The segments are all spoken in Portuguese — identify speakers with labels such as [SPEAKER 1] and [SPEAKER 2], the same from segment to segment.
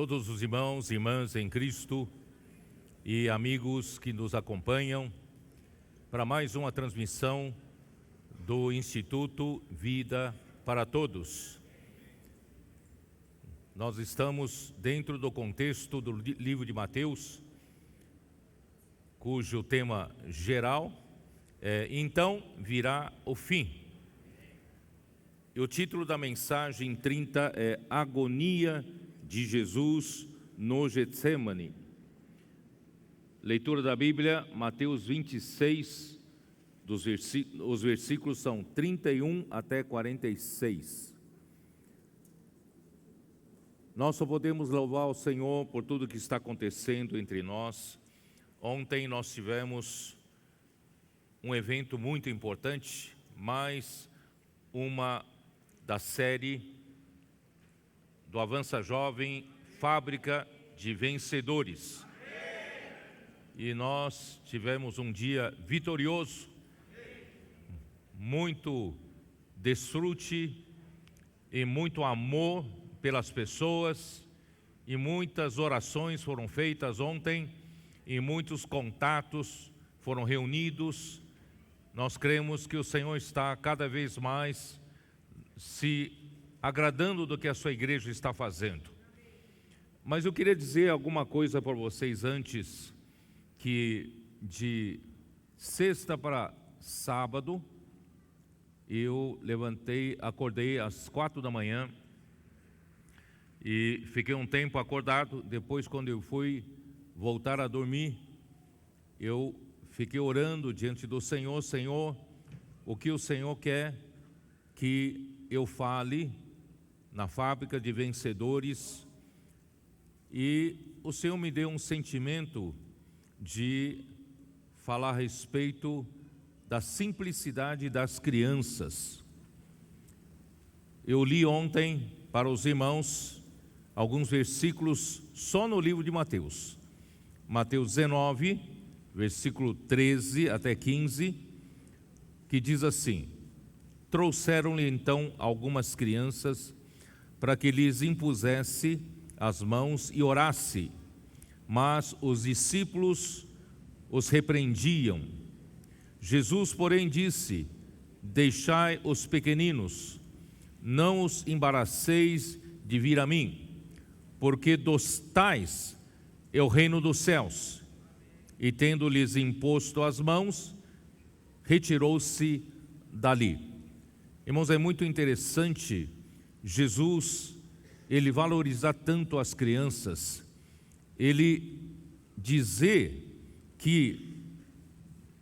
[SPEAKER 1] todos os irmãos e irmãs em Cristo e amigos que nos acompanham para mais uma transmissão do Instituto Vida para Todos. Nós estamos dentro do contexto do livro de Mateus, cujo tema geral é "Então virá o fim". E o título da mensagem 30 é "Agonia de Jesus no Getsêmani". Leitura da Bíblia, Mateus 26, os versículos são 31 até 46. Nós só podemos louvar o Senhor por tudo que está acontecendo entre nós. Ontem nós tivemos um evento muito importante, mais uma da série do Avança Jovem, Fábrica de Vencedores. E nós tivemos um dia vitorioso, muito desfrute e muito amor pelas pessoas, e muitas orações foram feitas ontem, e muitos contatos foram reunidos. Nós cremos que o Senhor está cada vez mais se agradando do que a sua igreja está fazendo. Mas eu queria dizer alguma coisa para vocês antes, que de sexta para sábado, eu acordei às 4 da manhã e fiquei um tempo acordado. Depois, quando eu fui voltar a dormir, eu fiquei orando diante do Senhor: Senhor, o que o Senhor quer que eu fale na Fábrica de Vencedores? E o Senhor me deu um sentimento de falar a respeito da simplicidade das crianças. Eu li ontem para os irmãos alguns versículos só no livro de Mateus. Mateus 19, versículo 13 até 15, que diz assim: Trouxeram-lhe então algumas crianças para que lhes impusesse as mãos e orasse, mas os discípulos os repreendiam. Jesus, porém, disse: Deixai os pequeninos, não os embaraceis de vir a mim, porque dos tais é o reino dos céus. E tendo-lhes imposto as mãos, retirou-se dali. Irmãos, é muito interessante Jesus, ele valorizar tanto as crianças, ele dizer que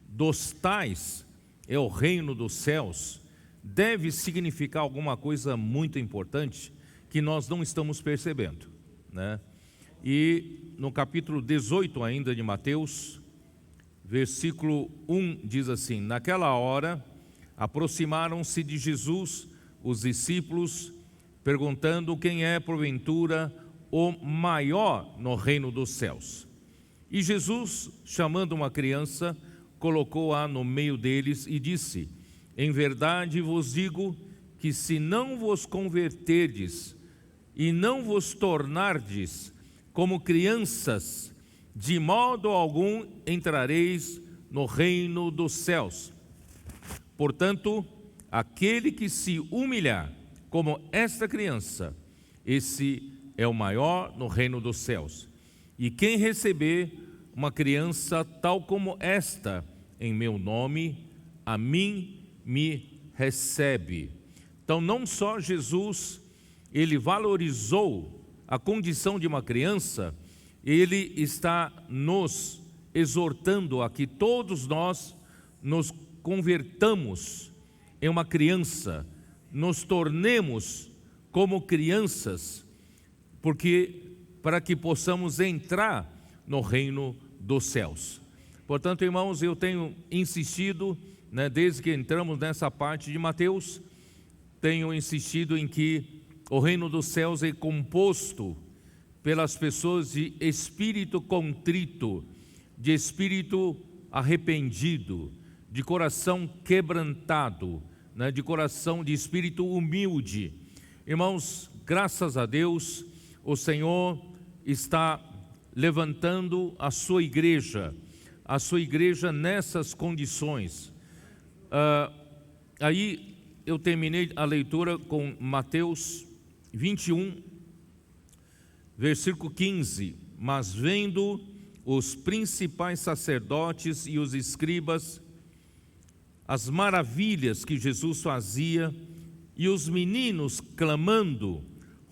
[SPEAKER 1] dos tais é o reino dos céus, deve significar alguma coisa muito importante que nós não estamos percebendo, né? E no capítulo 18 ainda de Mateus, versículo 1 diz assim: Naquela hora aproximaram-se de Jesus os discípulos, perguntando quem é porventura o maior no reino dos céus. E Jesus, chamando uma criança, colocou-a no meio deles e disse: Em verdade vos digo que se não vos converterdes e não vos tornardes como crianças, de modo algum entrareis no reino dos céus. Portanto, aquele que se humilhar como esta criança, esse é o maior no reino dos céus. E quem receber uma criança tal como esta em meu nome, a mim me recebe. Então, não só Jesus, ele valorizou a condição de uma criança, ele está nos exortando a que todos nós nos convertamos em uma criança, nos tornemos como crianças, porque para que possamos entrar no reino dos céus. Portanto, irmãos, eu tenho insistido, desde que entramos nessa parte de Mateus, tenho insistido em que o reino dos céus é composto pelas pessoas de espírito contrito, de espírito arrependido, de coração quebrantado, de coração, de espírito humilde. Irmãos, graças a Deus, o Senhor está levantando a sua igreja nessas condições. Aí eu terminei a leitura com Mateus 21, versículo 15. Mas vendo os principais sacerdotes e os escribas as maravilhas que Jesus fazia, e os meninos clamando,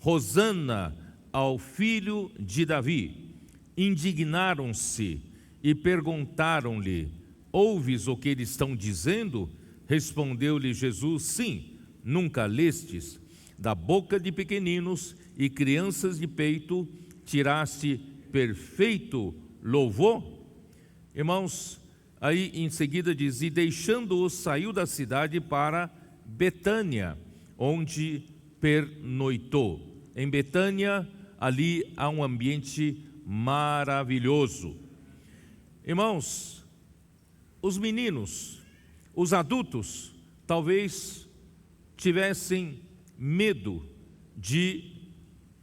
[SPEAKER 1] Hosana ao filho de Davi, indignaram-se e perguntaram-lhe, ouves o que eles estão dizendo? Respondeu-lhe Jesus, sim, nunca lestes, da boca de pequeninos e crianças de peito, tiraste perfeito louvor? Irmãos, aí em seguida diz, e deixando-os, saiu da cidade para Betânia, onde pernoitou. Em Betânia, ali há um ambiente maravilhoso. Irmãos, os meninos, os adultos, talvez tivessem medo de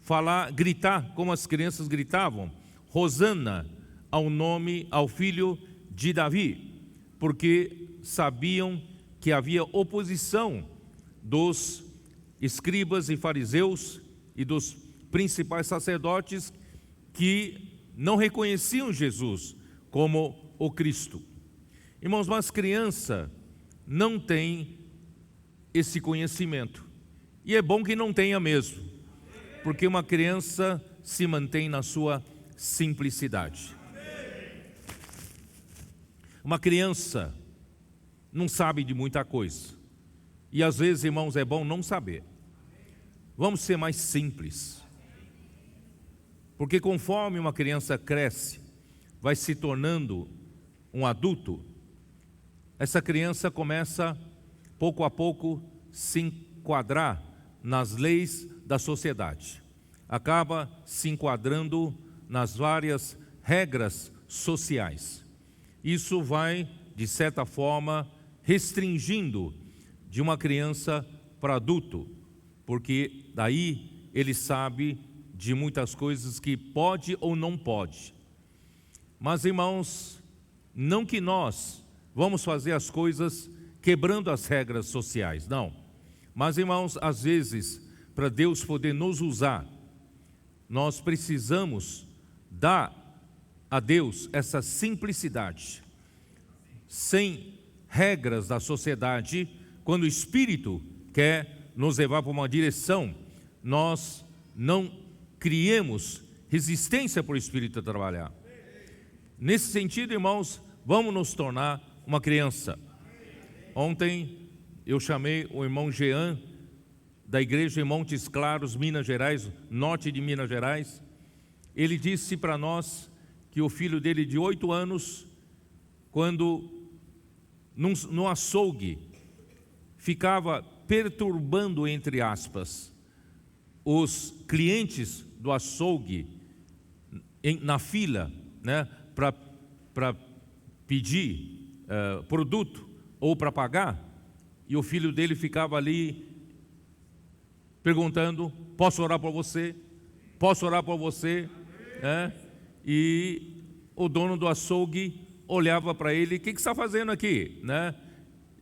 [SPEAKER 1] falar, gritar como as crianças gritavam, Hosana ao filho de Davi, porque sabiam que havia oposição dos escribas e fariseus e dos principais sacerdotes que não reconheciam Jesus como o Cristo. Irmãos, mas criança não tem esse conhecimento, e é bom que não tenha mesmo, porque uma criança se mantém na sua simplicidade. Uma criança não sabe de muita coisa, e às vezes, irmãos, é bom não saber. Vamos ser mais simples, porque conforme uma criança cresce, vai se tornando um adulto, essa criança começa, pouco a pouco, se enquadrar nas leis da sociedade, acaba se enquadrando nas várias regras sociais. Isso vai, de certa forma, restringindo de uma criança para adulto, porque daí ele sabe de muitas coisas que pode ou não pode. Mas, irmãos, não que nós vamos fazer as coisas quebrando as regras sociais, não. Mas, irmãos, às vezes, para Deus poder nos usar, nós precisamos dar a Deus essa simplicidade, sem regras da sociedade. Quando o Espírito quer nos levar para uma direção, nós não criemos resistência para o Espírito trabalhar. Nesse sentido, irmãos, vamos nos tornar uma criança. Ontem eu chamei o irmão Jean, da igreja em Montes Claros, Minas Gerais, norte de Minas Gerais. Ele disse para nós que o filho dele de 8 anos, quando no açougue, ficava perturbando, entre aspas, os clientes do açougue na fila, né, para pedir produto ou para pagar, e o filho dele ficava ali perguntando, posso orar por você? Posso orar por você? E o dono do açougue olhava para ele, o que você está fazendo aqui?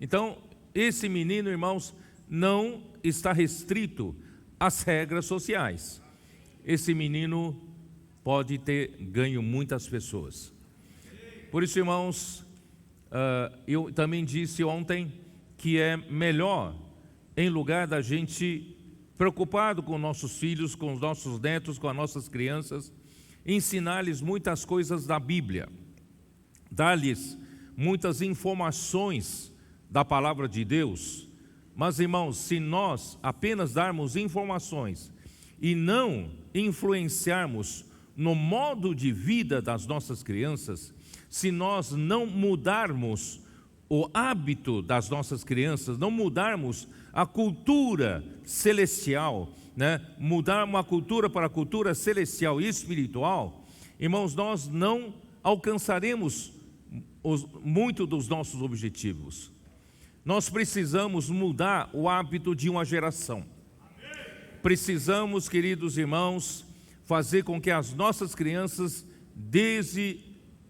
[SPEAKER 1] Então, esse menino, irmãos, não está restrito às regras sociais. Esse menino pode ter ganho muitas pessoas. Por isso, irmãos, eu também disse ontem que é melhor, em lugar da gente preocupado com nossos filhos, com os nossos netos, com as nossas crianças, ensinar-lhes muitas coisas da Bíblia, dar-lhes muitas informações da palavra de Deus. Mas, irmãos, se nós apenas darmos informações e não influenciarmos no modo de vida das nossas crianças, se nós não mudarmos o hábito das nossas crianças, não mudarmos a cultura celestial, mudar uma cultura para a cultura celestial e espiritual, irmãos, nós não alcançaremos muito dos nossos objetivos. Nós precisamos mudar o hábito de uma geração. Precisamos, queridos irmãos, fazer com que as nossas crianças, desde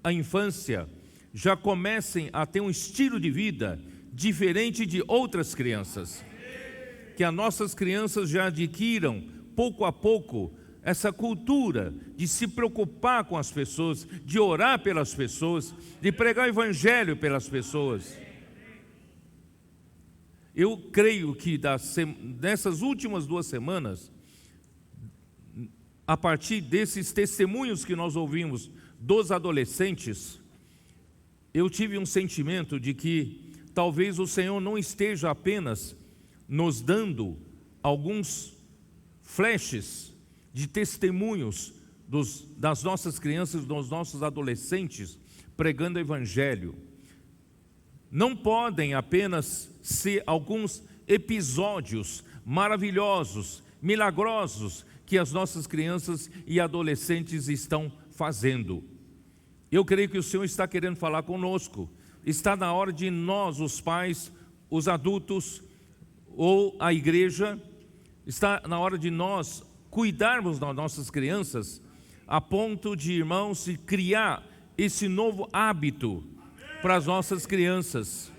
[SPEAKER 1] a infância, já comecem a ter um estilo de vida diferente de outras crianças. Que as nossas crianças já adquiram, pouco a pouco, essa cultura de se preocupar com as pessoas, de orar pelas pessoas, de pregar o evangelho pelas pessoas. Eu creio que nessas últimas 2 semanas, a partir desses testemunhos que nós ouvimos dos adolescentes, eu tive um sentimento de que talvez o Senhor não esteja apenas nos dando alguns flashes de testemunhos das nossas crianças, dos nossos adolescentes, pregando o evangelho. Não podem apenas ser alguns episódios maravilhosos, milagrosos, que as nossas crianças e adolescentes estão fazendo. Eu creio que o Senhor está querendo falar conosco. Está na hora de nós, os pais, os adultos ou a igreja, está na hora de nós cuidarmos das nossas crianças, a ponto de, irmãos, de criar esse novo hábito para as nossas crianças,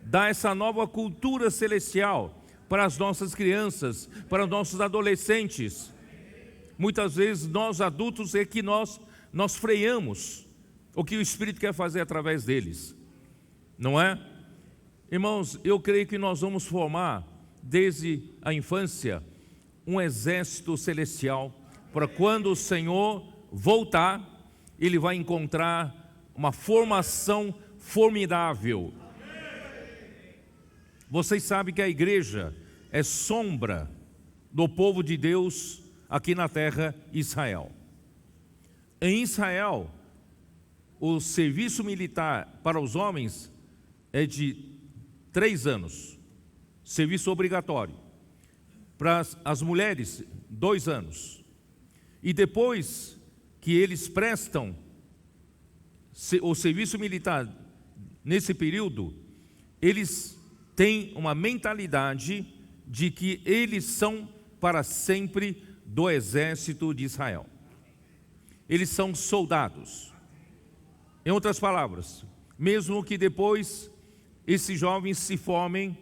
[SPEAKER 1] dar essa nova cultura celestial para as nossas crianças, para os nossos adolescentes. Muitas vezes nós adultos é que nós freamos o que o Espírito quer fazer através deles, não é? Irmãos, eu creio que nós vamos formar desde a infância um exército celestial, para quando o Senhor voltar, Ele vai encontrar uma formação formidável. Vocês sabem que a igreja é sombra do povo de Deus aqui na terra, Israel. Em Israel, o serviço militar para os homens é de 3 anos, serviço obrigatório. Para as mulheres, 2 anos. E depois que eles prestam o serviço militar, nesse período, eles têm uma mentalidade de que eles são para sempre do exército de Israel. Eles são soldados. Em outras palavras, mesmo que depois esses jovens se formem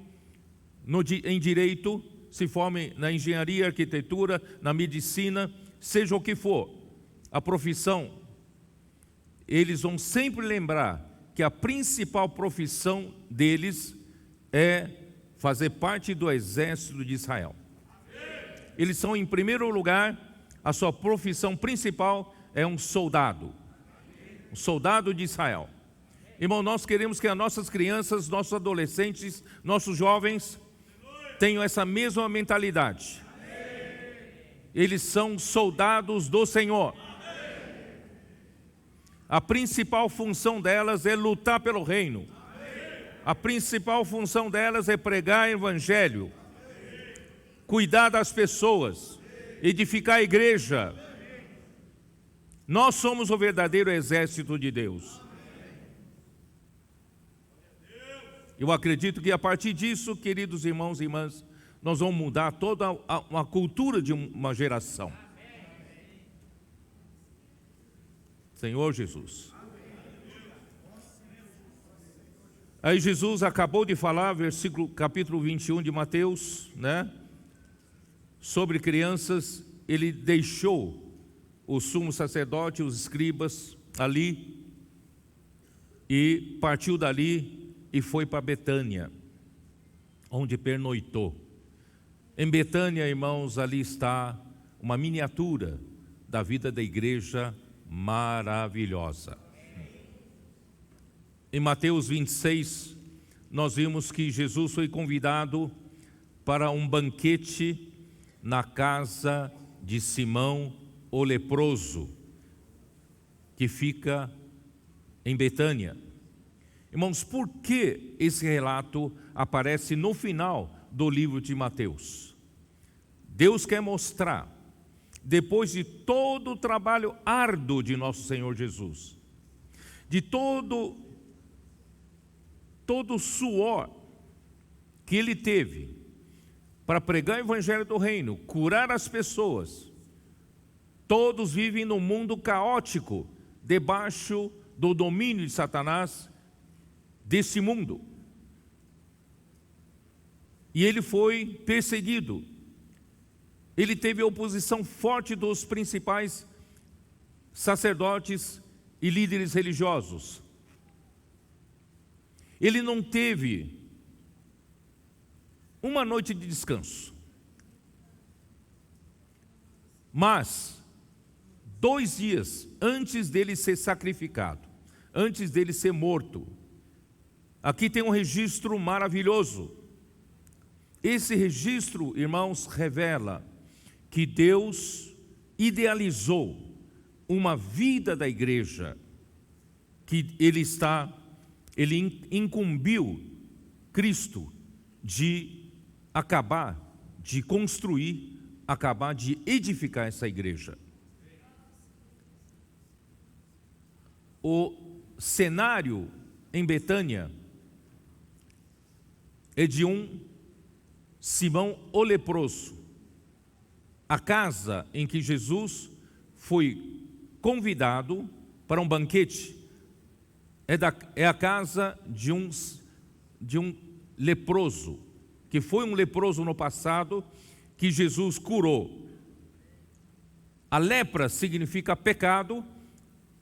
[SPEAKER 1] em direito, se formem na engenharia, arquitetura, na medicina, seja o que for, a profissão, eles vão sempre lembrar que a principal profissão deles é fazer parte do exército de Israel. Eles são, em primeiro lugar, a sua profissão principal é um soldado de Israel. Irmão, nós queremos que as nossas crianças, nossos adolescentes, nossos jovens tenham essa mesma mentalidade. Eles são soldados do Senhor. A principal função delas é lutar pelo reino. A principal função delas é pregar o evangelho, cuidar das pessoas, edificar a igreja. Nós somos o verdadeiro exército de Deus. Eu acredito que a partir disso, queridos irmãos e irmãs, nós vamos mudar toda uma cultura de uma geração. Senhor Jesus. Aí Jesus acabou de falar, capítulo 21 de Mateus, né? Sobre crianças. Ele deixou o sumo sacerdote, os escribas ali, e partiu dali e foi para Betânia, onde pernoitou. Em Betânia, irmãos, ali está uma miniatura da vida da igreja maravilhosa. Em Mateus 26, nós vimos que Jesus foi convidado para um banquete na casa de Simão, o leproso, que fica em Betânia. Irmãos, por que esse relato aparece no final do livro de Mateus? Deus quer mostrar, depois de todo o trabalho árduo de nosso Senhor Jesus, de todo o suor que Ele teve para pregar o evangelho do reino, curar as pessoas, Todos vivem num mundo caótico, debaixo do domínio de Satanás, desse mundo. E ele foi perseguido. Ele teve a oposição forte dos principais sacerdotes e líderes religiosos. Ele não teve uma noite de descanso. Mas 2 dias antes dele ser sacrificado, antes dele ser morto, aqui tem um registro maravilhoso. Esse registro, irmãos, revela que Deus idealizou uma vida da igreja, que Ele incumbiu Cristo de acabar, de construir, acabar de edificar essa igreja. O cenário em Betânia é de um Simão o leproso. A casa em que Jesus foi convidado para um banquete é a casa de um leproso, que foi um leproso no passado, que Jesus curou. A lepra significa pecado,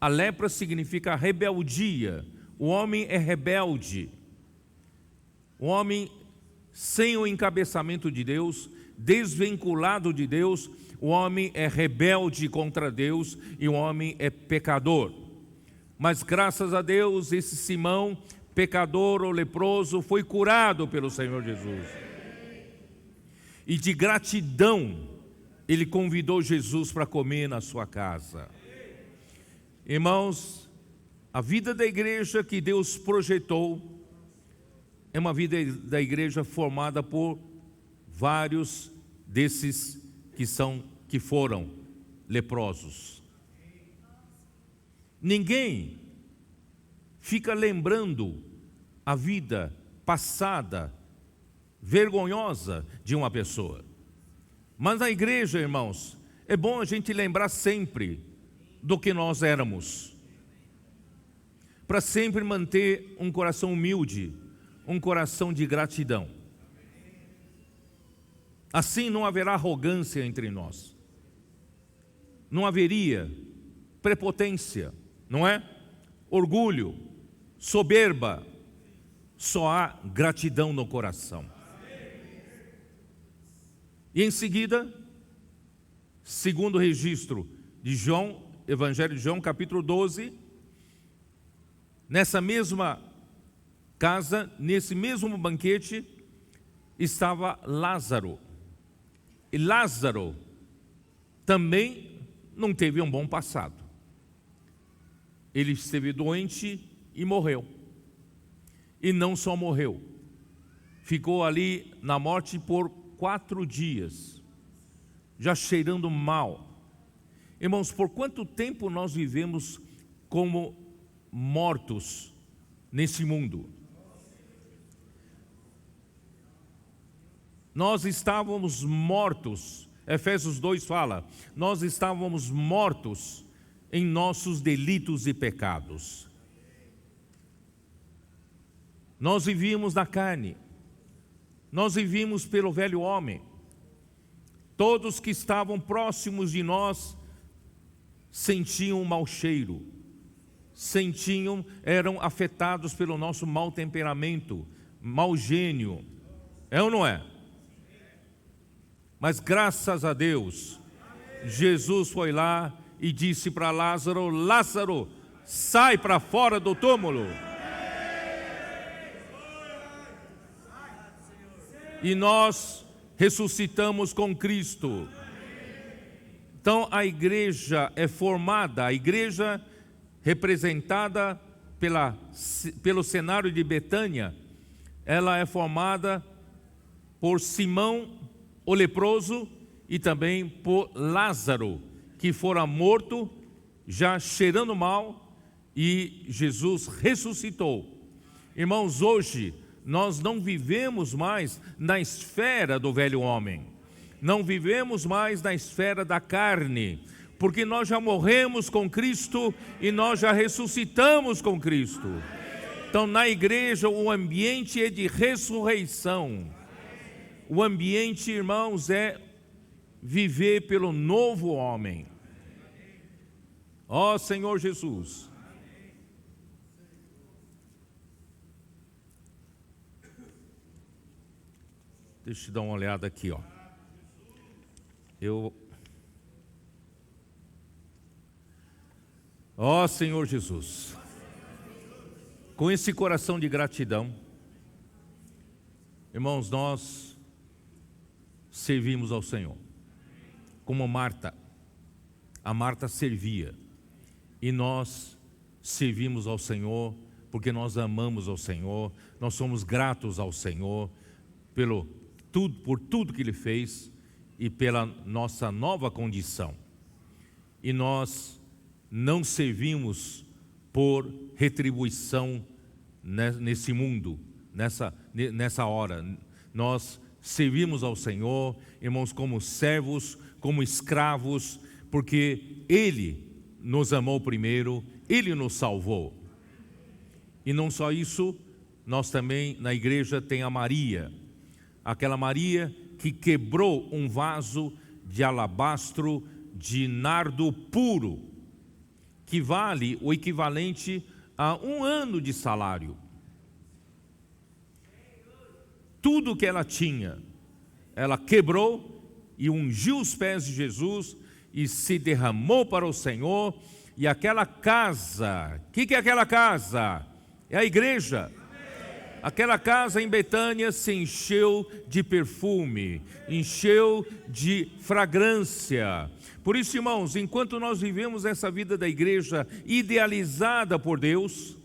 [SPEAKER 1] a lepra significa rebeldia. O homem é rebelde. O homem sem o encabeçamento de Deus, desvinculado de Deus, o homem é rebelde contra Deus e o homem é pecador. Mas graças a Deus, esse Simão, pecador ou leproso, foi curado pelo Senhor Jesus. E de gratidão, ele convidou Jesus para comer na sua casa. Irmãos, a vida da igreja que Deus projetou é uma vida da igreja formada por vários desses que foram leprosos. Ninguém fica lembrando a vida passada, vergonhosa de uma pessoa. Mas na igreja, irmãos, é bom a gente lembrar sempre do que nós éramos, para sempre manter um coração humilde, um coração de gratidão. Assim não haverá arrogância entre nós, não haveria prepotência, não é? Orgulho, soberba, só há gratidão no coração. E em seguida, segundo o registro de João, Evangelho de João, capítulo 12, nessa mesma casa, nesse mesmo banquete, estava Lázaro. E Lázaro também não teve um bom passado. Ele esteve doente e morreu. E não só morreu, ficou ali na morte por 4 dias, já cheirando mal. Irmãos, por quanto tempo nós vivemos como mortos nesse mundo? Nós estávamos mortos, Efésios 2 fala, nós estávamos mortos em nossos delitos e pecados. Nós vivíamos na carne, nós vivíamos pelo velho homem. Todos que estavam próximos de nós sentiam um mau cheiro, eram afetados pelo nosso mau temperamento, mau gênio. É ou não é? Mas graças a Deus, Jesus foi lá e disse para Lázaro: Lázaro, sai para fora do túmulo. E nós ressuscitamos com Cristo. Então a igreja representada pelo cenário de Betânia, ela é formada por Simão, o leproso, e também por Lázaro, que fora morto, já cheirando mal, e Jesus ressuscitou. Irmãos, hoje nós não vivemos mais na esfera do velho homem, não vivemos mais na esfera da carne, porque nós já morremos com Cristo e nós já ressuscitamos com Cristo. Então, na igreja, o ambiente é de ressurreição. O ambiente, irmãos, é viver pelo novo homem. Ó Senhor Jesus. Deixa eu te dar uma olhada aqui, ó. Ó Senhor Jesus, com esse coração de gratidão, irmãos, nós servimos ao Senhor, como Marta. A Marta servia, e nós servimos ao Senhor, porque nós amamos ao Senhor, nós somos gratos ao Senhor, por tudo que Ele fez, e pela nossa nova condição. E nós não servimos por retribuição nesse mundo, nessa hora. Nós servimos ao Senhor, irmãos, como servos, como escravos, porque Ele nos amou primeiro, Ele nos salvou. E não só isso, nós também na igreja tem a Maria, aquela Maria que quebrou um vaso de alabastro de nardo puro, que vale o equivalente a 1 ano de salário. Tudo que ela tinha, ela quebrou e ungiu os pés de Jesus e se derramou para o Senhor. E aquela casa, o que é aquela casa? É a igreja. Aquela casa em Betânia se encheu de perfume, encheu de fragrância. Por isso, irmãos, enquanto nós vivemos essa vida da igreja idealizada por Deus,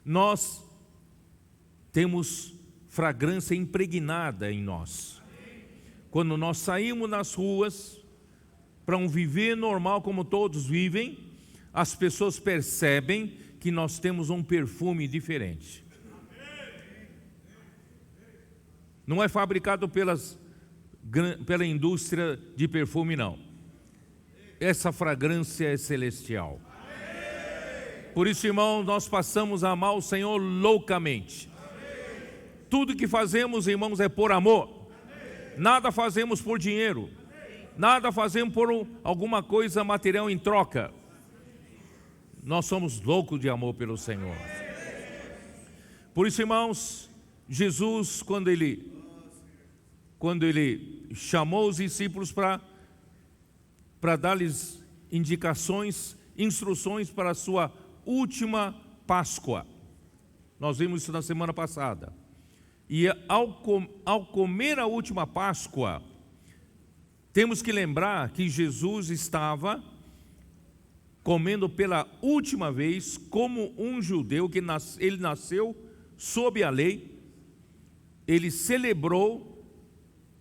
[SPEAKER 1] nós temos fragrância impregnada em nós. Quando nós saímos nas ruas para um viver normal como todos vivem, as pessoas percebem que nós temos um perfume diferente. Não é fabricado pela indústria de perfume, não. Essa fragrância é celestial. Por isso, irmão, nós passamos a amar o Senhor loucamente. Tudo que fazemos, irmãos, é por amor. Nada fazemos por dinheiro. Nada fazemos por alguma coisa material em troca. Nós somos loucos de amor pelo Senhor. Por isso, irmãos, Jesus, quando ele chamou os discípulos para dar-lhes indicações, instruções para a sua última Páscoa. Nós vimos isso na semana passada. E ao comer a última Páscoa, temos que lembrar que Jesus estava comendo pela última vez como um judeu, ele nasceu sob a lei, ele celebrou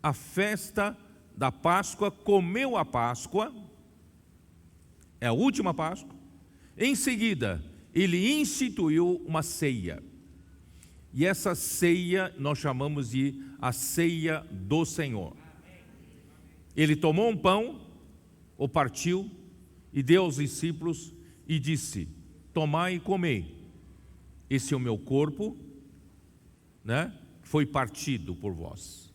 [SPEAKER 1] a festa da Páscoa, comeu a Páscoa, é a última Páscoa. Em seguida, ele instituiu uma ceia. E essa ceia nós chamamos de a ceia do Senhor. Ele tomou um pão, o partiu e deu aos discípulos e disse: tomai e comei, esse é o meu corpo, foi partido por vós.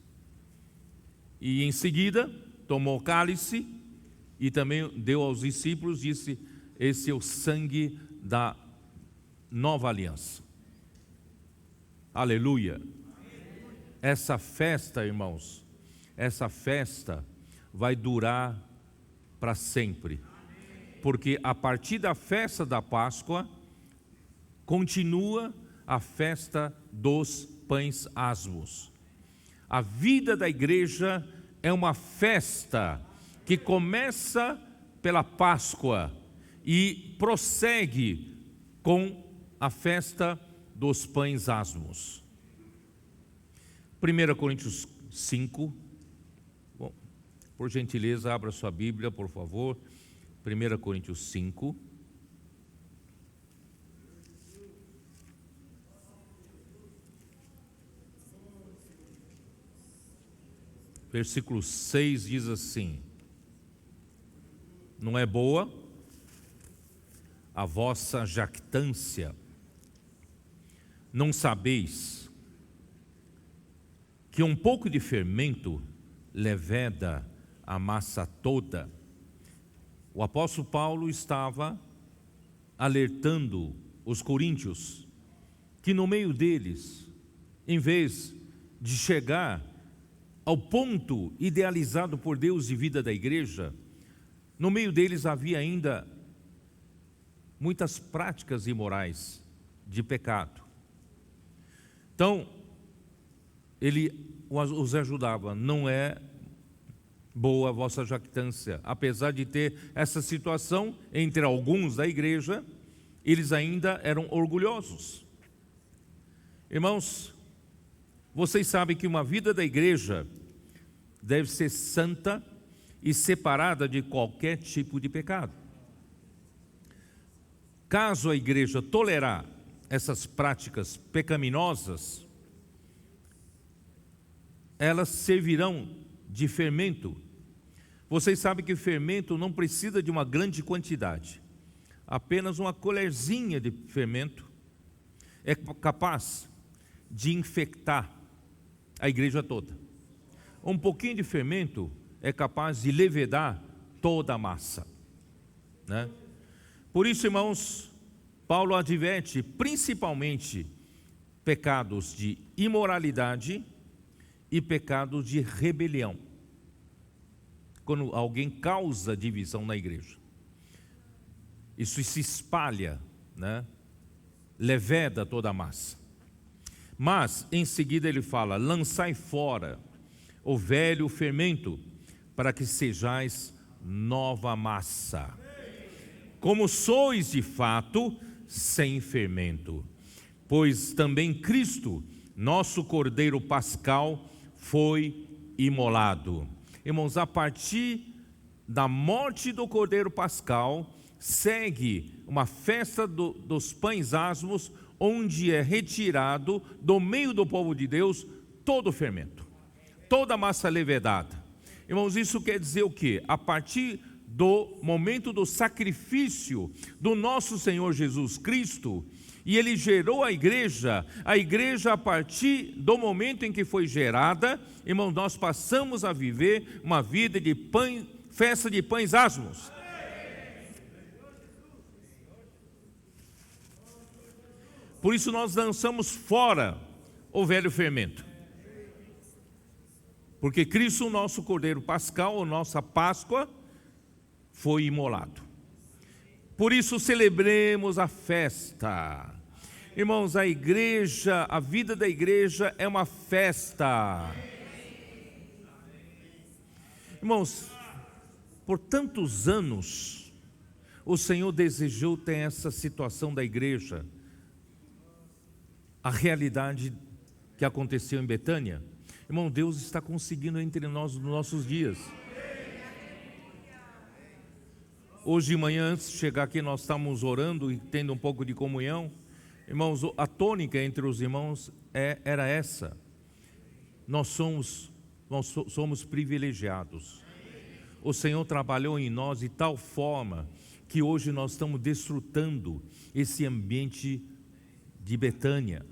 [SPEAKER 1] E em seguida tomou o cálice e também deu aos discípulos, disse: esse é o sangue da nova aliança. Aleluia. Essa festa, irmãos, essa festa vai durar para sempre, porque a partir da festa da Páscoa continua a festa dos pães asmos. A vida da igreja é uma festa que começa pela Páscoa e prossegue com a festa dos pães asmos. 1 Coríntios 5, bom, por gentileza, abra sua Bíblia, por favor. 1 Coríntios 5. Versículo 6 diz assim: não é boa a vossa jactância. Não sabeis que um pouco de fermento leveda a massa toda? O apóstolo Paulo estava alertando os coríntios que no meio deles, em vez de chegar ao ponto idealizado por Deus de vida da igreja, no meio deles havia ainda muitas práticas imorais de pecado. Então, ele os ajudava. Não é boa a vossa jactância. Apesar de ter essa situação entre alguns da igreja, eles ainda eram orgulhosos. Irmãos, vocês sabem que uma vida da igreja deve ser santa e separada de qualquer tipo de pecado. Caso a igreja tolerar essas práticas pecaminosas, elas servirão de fermento. Vocês sabem que fermento não precisa de uma grande quantidade. Apenas uma colherzinha de fermento é capaz de infectar a igreja toda. Um pouquinho de fermento é capaz de levedar toda a massa, né? Por isso, irmãos, Paulo adverte principalmente pecados de imoralidade e pecados de rebelião, quando alguém causa divisão na igreja. Isso se espalha, né? Leveda toda a massa. Mas em seguida ele fala: lançai fora o velho fermento, para que sejais nova massa, como sois de fato sem fermento. Pois também Cristo, nosso Cordeiro Pascal, foi imolado. Irmãos, a partir da morte do Cordeiro Pascal, segue uma festa dos pães asmos, onde é retirado do meio do povo de Deus todo o fermento, toda a massa levedada. Irmãos, isso quer dizer o quê? A partir do momento do sacrifício do nosso Senhor Jesus Cristo, e Ele gerou a igreja a partir do momento em que foi gerada, irmãos, nós passamos a viver uma vida de festa de pães asmos. Por isso nós lançamos fora o velho fermento. Porque Cristo, o nosso Cordeiro Pascal, a nossa Páscoa, foi imolado. Por isso celebremos a festa. Irmãos, a igreja, a vida da igreja é uma festa. Irmãos, por tantos anos, o Senhor desejou ter essa situação da igreja. A realidade que aconteceu em Betânia, irmão, Deus está conseguindo entre nós nos nossos dias. Hoje de manhã, antes de chegar aqui, nós estávamos orando e tendo um pouco de comunhão. Irmãos, a tônica entre os irmãos era essa: nós somos privilegiados. O Senhor trabalhou em nós de tal forma que hoje nós estamos desfrutando esse ambiente de Betânia.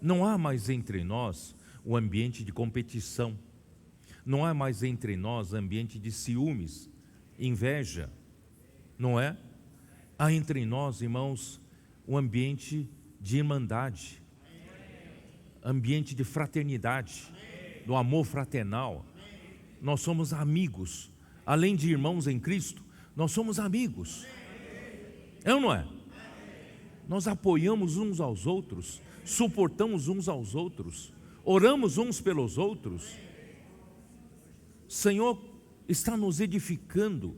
[SPEAKER 1] Não há mais entre nós o ambiente de competição. Não há mais entre nós ambiente de ciúmes, inveja, não é? Há entre nós, irmãos, um ambiente de irmandade, ambiente de fraternidade, do amor fraternal. Nós somos amigos, além de irmãos em Cristo, nós somos amigos. É ou não é? Nós apoiamos uns aos outros, suportamos uns aos outros, oramos uns pelos outros. O Senhor está nos edificando.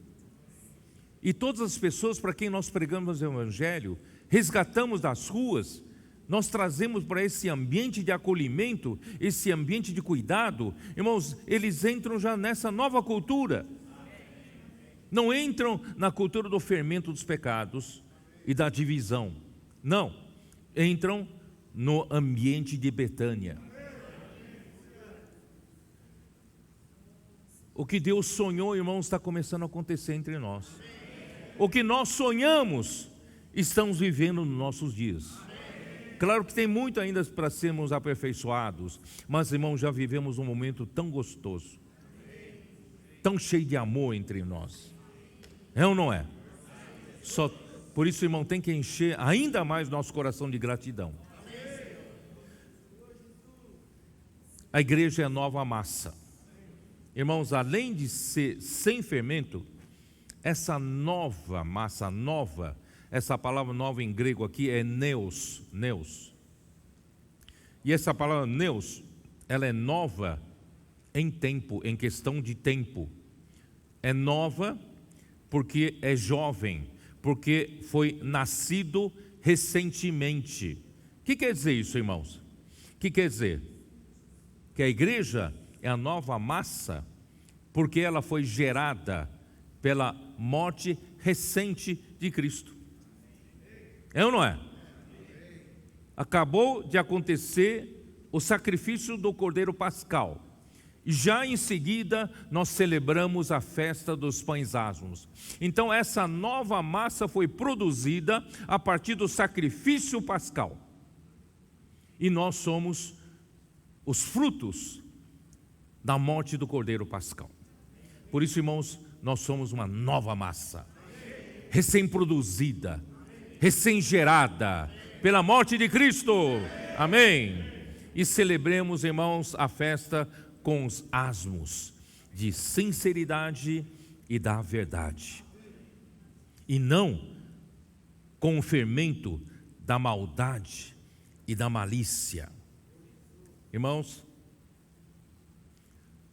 [SPEAKER 1] E todas as pessoas para quem nós pregamos o Evangelho, resgatamos das ruas, nós trazemos para esse ambiente de acolhimento, esse ambiente de cuidado. Irmãos, eles entram já nessa nova cultura. Não entram na cultura do fermento dos pecados e da divisão. Não, entram no ambiente de Betânia. O que Deus sonhou, irmãos, está começando a acontecer entre nós. O que nós sonhamos, estamos vivendo nos nossos dias. Claro que tem muito ainda para sermos aperfeiçoados, mas, irmãos, já vivemos um momento tão gostoso, tão cheio de amor entre nós. É ou não é? Só por isso, irmão, tem que encher ainda mais nosso coração de gratidão. A igreja é a nova massa. Irmãos, além de ser sem fermento, essa nova massa, nova, essa palavra nova em grego aqui é neos. E essa palavra neos, ela é nova em tempo, em questão de tempo. É nova porque é jovem, porque foi nascido recentemente. O que quer dizer isso, irmãos? O que quer dizer? Que a igreja é a nova massa porque ela foi gerada pela morte recente de Cristo. É ou não é? Acabou de acontecer o sacrifício do Cordeiro Pascal. E já em seguida nós celebramos a festa dos pães asmos. Então essa nova massa foi produzida a partir do sacrifício pascal. E nós somos os frutos da morte do Cordeiro Pascal. Por isso, irmãos, nós somos uma nova massa, recém-produzida, recém-gerada pela morte de Cristo. Amém. E celebremos, irmãos, a festa com os asmos de sinceridade e da verdade, e não com o fermento da maldade e da malícia. Irmãos,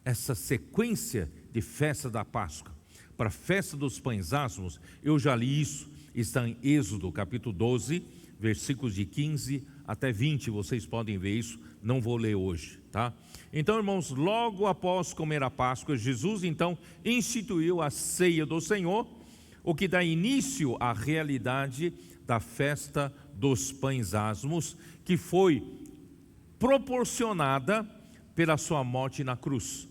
[SPEAKER 1] essa sequência de festa da Páscoa para a festa dos pães asmos, eu já li isso, está em Êxodo capítulo 12, versículos de 15 até 20, vocês podem ver isso, não vou ler hoje, tá? Então, irmãos, logo após comer a Páscoa, Jesus então instituiu a ceia do Senhor, o que dá início à realidade da festa dos pães asmos, que foi proporcionada pela sua morte na cruz.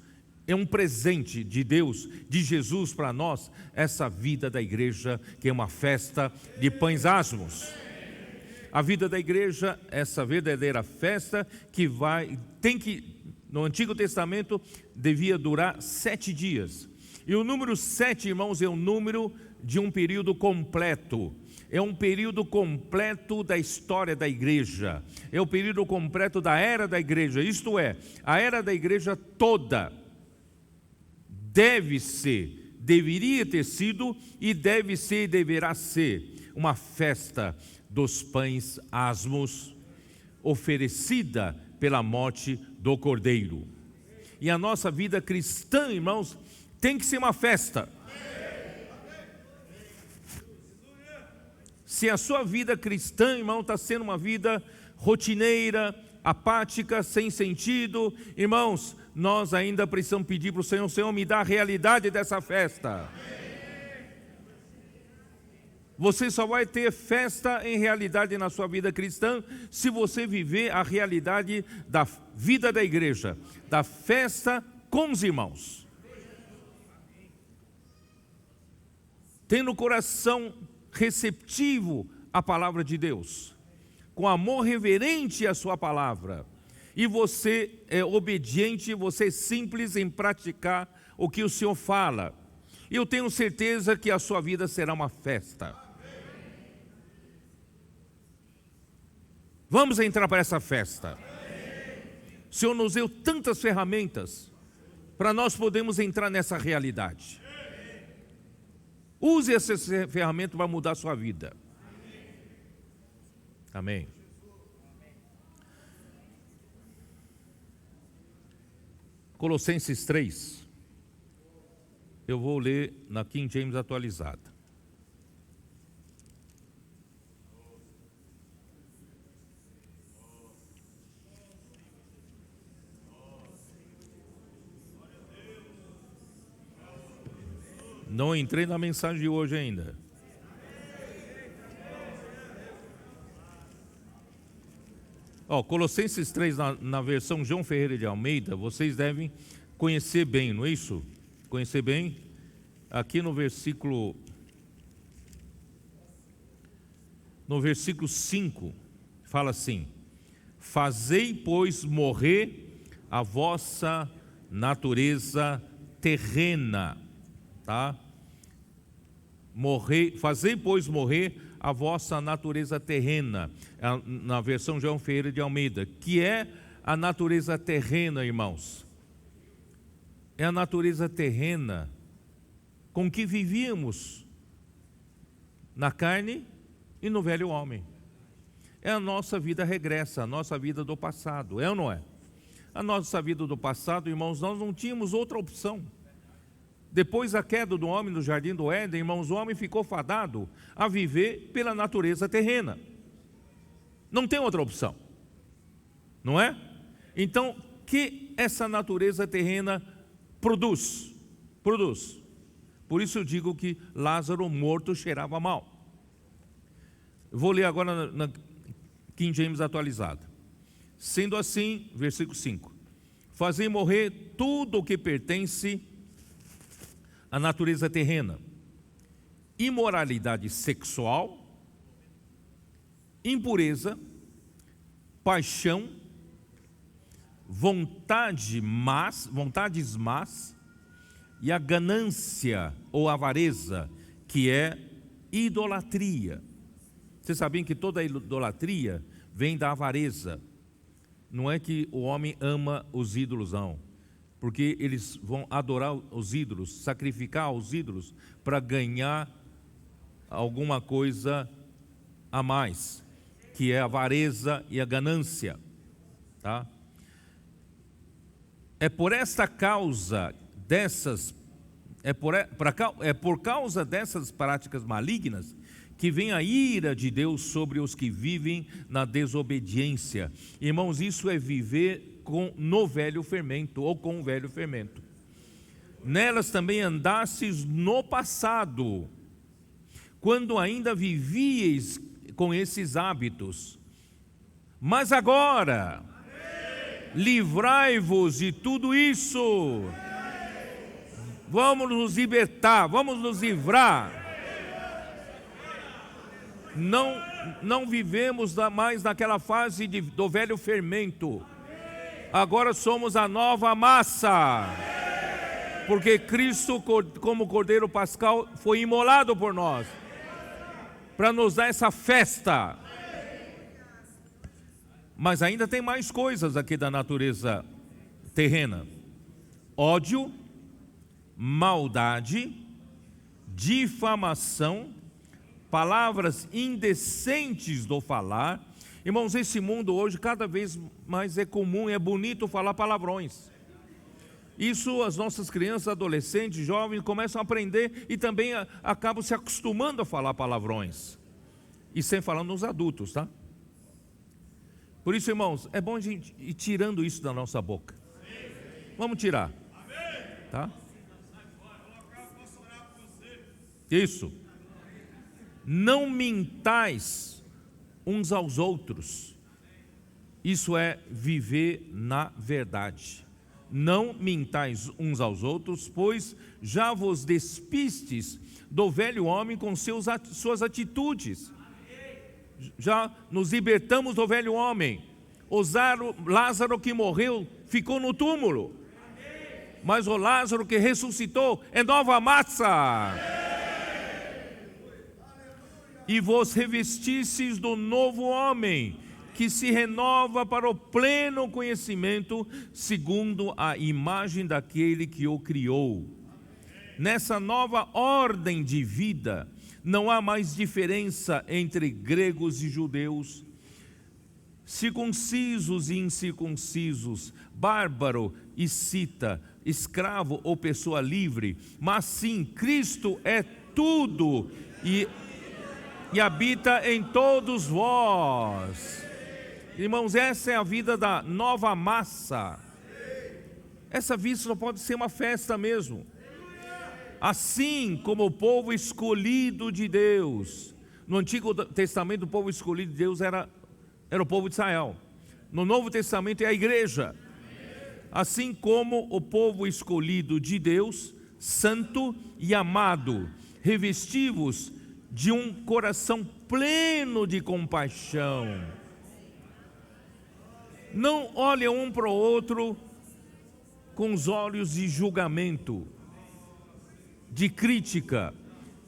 [SPEAKER 1] É um presente de Deus, de Jesus para nós, essa vida da igreja, que é uma festa de pães asmos. A vida da igreja, essa verdadeira festa que no Antigo Testamento, devia durar 7 dias. E o número 7, irmãos, é o número de um período completo. É um período completo da história da igreja. É o período completo da era da igreja. Isto é, a era da igreja toda deveria ter sido e deve ser e deverá ser uma festa dos pães asmos, oferecida pela morte do Cordeiro. E a nossa vida cristã, irmãos, tem que ser uma festa. Se a sua vida cristã, irmão, está sendo uma vida rotineira, apática, sem sentido, irmãos, nós ainda precisamos pedir para o Senhor: Senhor, me dá a realidade dessa festa. Você só vai ter festa em realidade na sua vida cristã se você viver a realidade da vida da igreja, da festa com os irmãos. Tendo o coração receptivo à palavra de Deus, com amor reverente à sua palavra, e você é obediente, você é simples em praticar o que o Senhor fala. Eu tenho certeza que a sua vida será uma festa. Vamos entrar para essa festa. O Senhor nos deu tantas ferramentas para nós podermos entrar nessa realidade. Use essa ferramenta para mudar a sua vida. Amém. Colossenses 3. Eu vou ler na King James atualizada. Não entrei na mensagem de hoje ainda. Colossenses 3, na versão João Ferreira de Almeida, vocês devem conhecer bem, não é isso? conhecer bem, aqui no versículo 5, fala assim: fazei, pois, morrer a vossa natureza terrena, tá? Fazei, pois, morrer a vossa natureza terrena, na versão João Ferreira de Almeida. Que é a natureza terrena, irmãos? É a natureza terrena com que vivíamos na carne e no velho homem. É a nossa vida regressa, a nossa vida do passado, é ou não é? A nossa vida do passado, irmãos, nós não tínhamos outra opção. Depois da queda do homem no jardim do Éden, irmãos, o homem ficou fadado a viver pela natureza terrena. Não tem outra opção, não é? Então, que essa natureza terrena produz? Por isso eu digo que Lázaro morto cheirava mal. Vou ler agora na King James atualizada. Sendo assim, versículo 5: fazei morrer tudo o que pertence à natureza terrena: imoralidade sexual, impureza, paixão, vontades más e a ganância ou avareza, que é idolatria. Vocês sabem que toda idolatria vem da avareza. Não é que o homem ama os ídolos, não, porque eles vão adorar os ídolos, sacrificar os ídolos para ganhar alguma coisa a mais, que é a avareza e a ganância, tá? É por causa dessas práticas malignas que vem a ira de Deus sobre os que vivem na desobediência. Irmãos, isso é viver no velho fermento, ou com o velho fermento. Nelas também andastes no passado, quando ainda vivieis com esses hábitos. Mas agora, livrai-vos de tudo isso. Vamos nos libertar, vamos nos livrar. Não vivemos mais naquela fase do velho fermento. Agora somos a nova massa, porque Cristo, como Cordeiro Pascal, foi imolado por nós, para nos dar essa festa. Mas ainda tem mais coisas aqui da natureza terrena: ódio, maldade, difamação, palavras indecentes do falar. Irmãos, esse mundo hoje cada vez mais é comum, é bonito falar palavrões. Isso as nossas crianças, adolescentes, jovens começam a aprender e também acabam se acostumando a falar palavrões. E sem falar nos adultos, tá? Por isso, irmãos, é bom a gente ir tirando isso da nossa boca. Vamos tirar, tá? Isso. Não mintais uns aos outros. Isso é viver na verdade. Não mintais uns aos outros, pois já vos despistes do velho homem com suas atitudes. Já nos libertamos do velho homem. Lázaro que morreu ficou no túmulo, mas o Lázaro que ressuscitou é nova massa. E vos revestistes do novo homem, que se renova para o pleno conhecimento, segundo a imagem daquele que o criou. Nessa nova ordem de vida, não há mais diferença entre gregos e judeus, circuncisos e incircuncisos, bárbaro e cita, escravo ou pessoa livre, mas sim, Cristo é tudo e habita em todos vós. Irmãos, essa é a vida da nova massa. Essa vida só pode ser uma festa mesmo. Assim como o povo escolhido de Deus. No Antigo Testamento, o povo escolhido de Deus era o povo de Israel. No Novo Testamento é a igreja. Assim como o povo escolhido de Deus santo e amado, revesti-vos de um coração pleno de compaixão. Não olhem um para o outro com os olhos de julgamento, de crítica,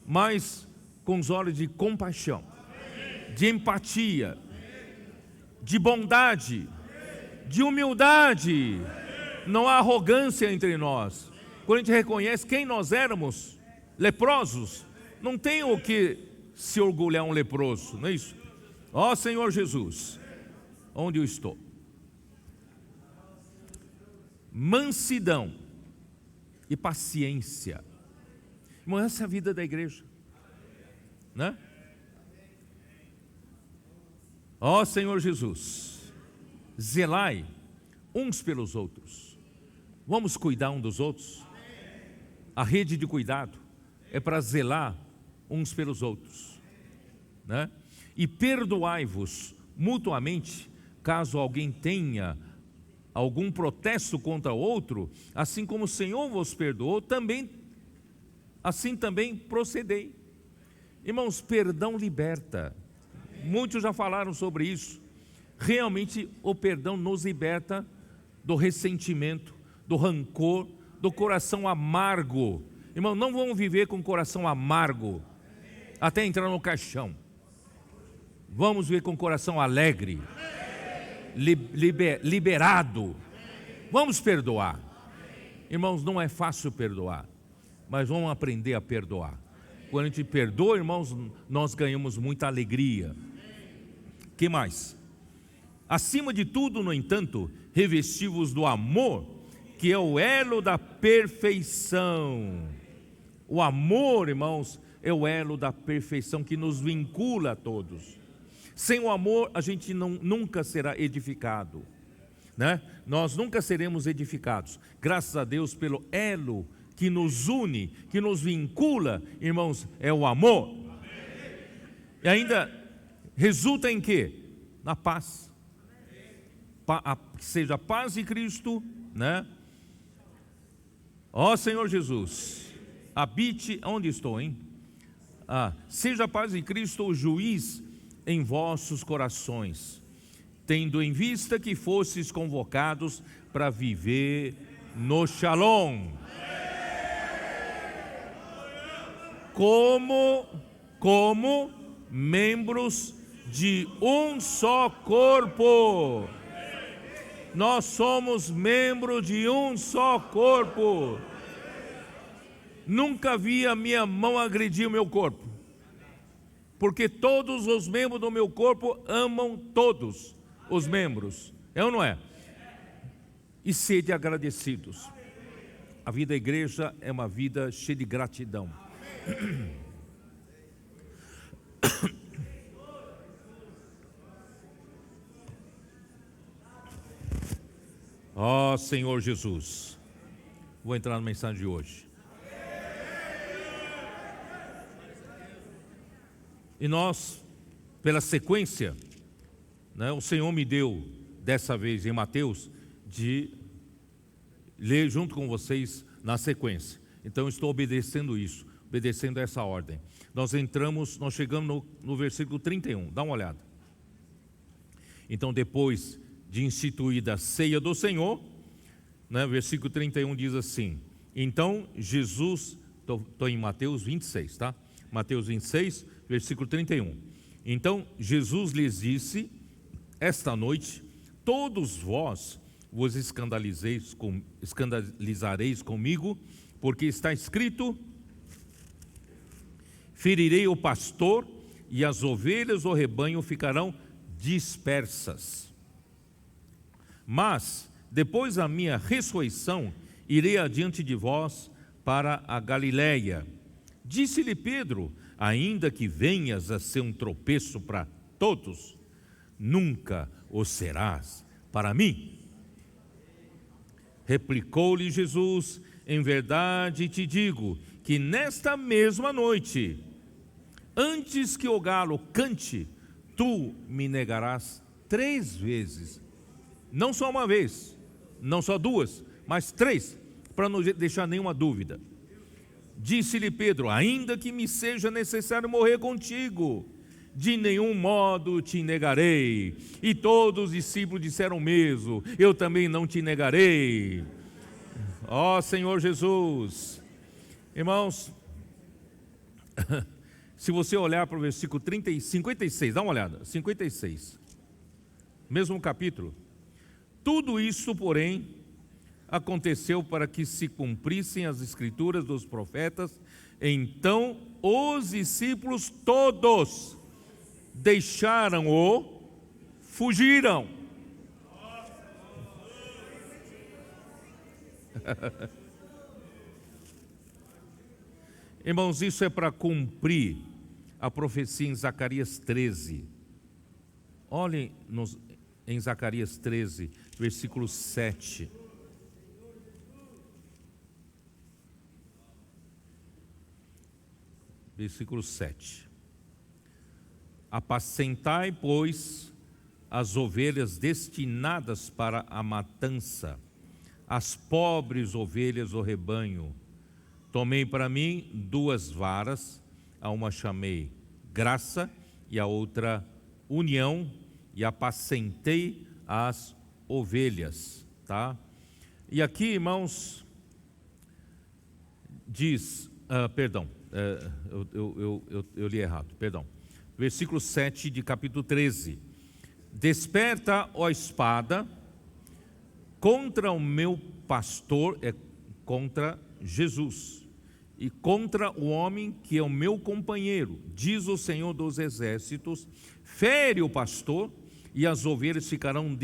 [SPEAKER 1] mas com os olhos de compaixão, de empatia, de bondade, de humildade. Não há arrogância entre nós. Quando a gente reconhece quem nós éramos, leprosos, não tem o que se orgulhar um leproso, não é isso? Ó Senhor Jesus, onde eu estou? Mansidão e paciência. Irmão, essa é a vida da igreja, né? Ó Senhor Jesus, zelai uns pelos outros. Vamos cuidar um dos outros. A rede de cuidado é para zelar uns pelos outros, né? E perdoai-vos mutuamente, caso alguém tenha algum protesto contra outro, assim como o Senhor vos perdoou, assim também procedei. Irmãos, perdão liberta. Muitos já falaram sobre isso. Realmente o perdão nos liberta do ressentimento, do rancor, do coração amargo. Irmão, não vamos viver com o coração amargo até entrar no caixão. Vamos viver com o coração alegre, liberado. Vamos perdoar. Irmãos, não é fácil perdoar, mas vamos aprender a perdoar. Quando a gente perdoa, irmãos, nós ganhamos muita alegria. Que mais? Acima de tudo, no entanto, revesti-vos do amor, que é o elo da perfeição. O amor, irmãos, é o elo da perfeição que nos vincula a todos. Sem o amor, a gente nunca será edificado, né? Nós nunca seremos edificados. Graças a Deus pelo elo que nos une, que nos vincula, irmãos, é o amor. E ainda resulta em quê? Na paz. Que seja a paz de Cristo, né? Ó Senhor Jesus, habite onde estou, hein? Seja a paz de Cristo o juiz em vossos corações, tendo em vista que fostes convocados para viver no Shalom, como membros de um só corpo. Nós somos membros de um só corpo. Nunca vi a minha mão agredir o meu corpo, porque todos os membros do meu corpo amam todos os membros, é ou não é? E sede agradecidos. A vida da igreja é uma vida cheia de gratidão. Ó Senhor Jesus, vou entrar na mensagem de hoje. E nós, pela sequência, né, o Senhor me deu, dessa vez em Mateus, de ler junto com vocês na sequência. Então eu estou obedecendo isso, obedecendo essa ordem. Nós chegamos no versículo 31, dá uma olhada. Então depois de instituída a ceia do Senhor, né, versículo 31 diz assim: então Jesus, estou em Mateus 26, tá? Mateus 26, versículo 31. Então Jesus lhes disse: esta noite todos vós vos escandalizareis comigo, porque está escrito: ferirei o pastor e as ovelhas do rebanho ficarão dispersas. Mas depois da minha ressurreição irei adiante de vós para a Galiléia. Disse-lhe Pedro: ainda que venhas a ser um tropeço para todos, nunca o serás para mim. Replicou-lhe Jesus: em verdade te digo que nesta mesma noite, antes que o galo cante, tu me negarás 3 vezes. Não só uma vez, não só 2, mas 3, para não deixar nenhuma dúvida. Disse-lhe Pedro: ainda que me seja necessário morrer contigo, de nenhum modo te negarei. E todos os discípulos disseram o mesmo: eu também não te negarei. Ó Senhor Jesus. Irmãos, se você olhar para o versículo 56, dá uma olhada, 56, mesmo capítulo. Tudo isso, porém, aconteceu para que se cumprissem as escrituras dos profetas. Então os discípulos todos deixaram-o, fugiram. Irmãos, isso é para cumprir a profecia em Zacarias 13. Olhem em Zacarias 13, versículo 7. Versículo 7. Apacentai, pois, as ovelhas destinadas para a matança, as pobres ovelhas do rebanho. Tomei para mim 2 varas, a uma chamei graça e a outra união, e apacentei as ovelhas, tá? E aqui, irmãos, diz, eu li errado, perdão. Versículo 7 de capítulo 13. Desperta, ó espada, contra o meu pastor, contra Jesus, e contra o homem que é o meu companheiro, diz o Senhor dos exércitos. Fere o pastor, e as ovelhas ficarão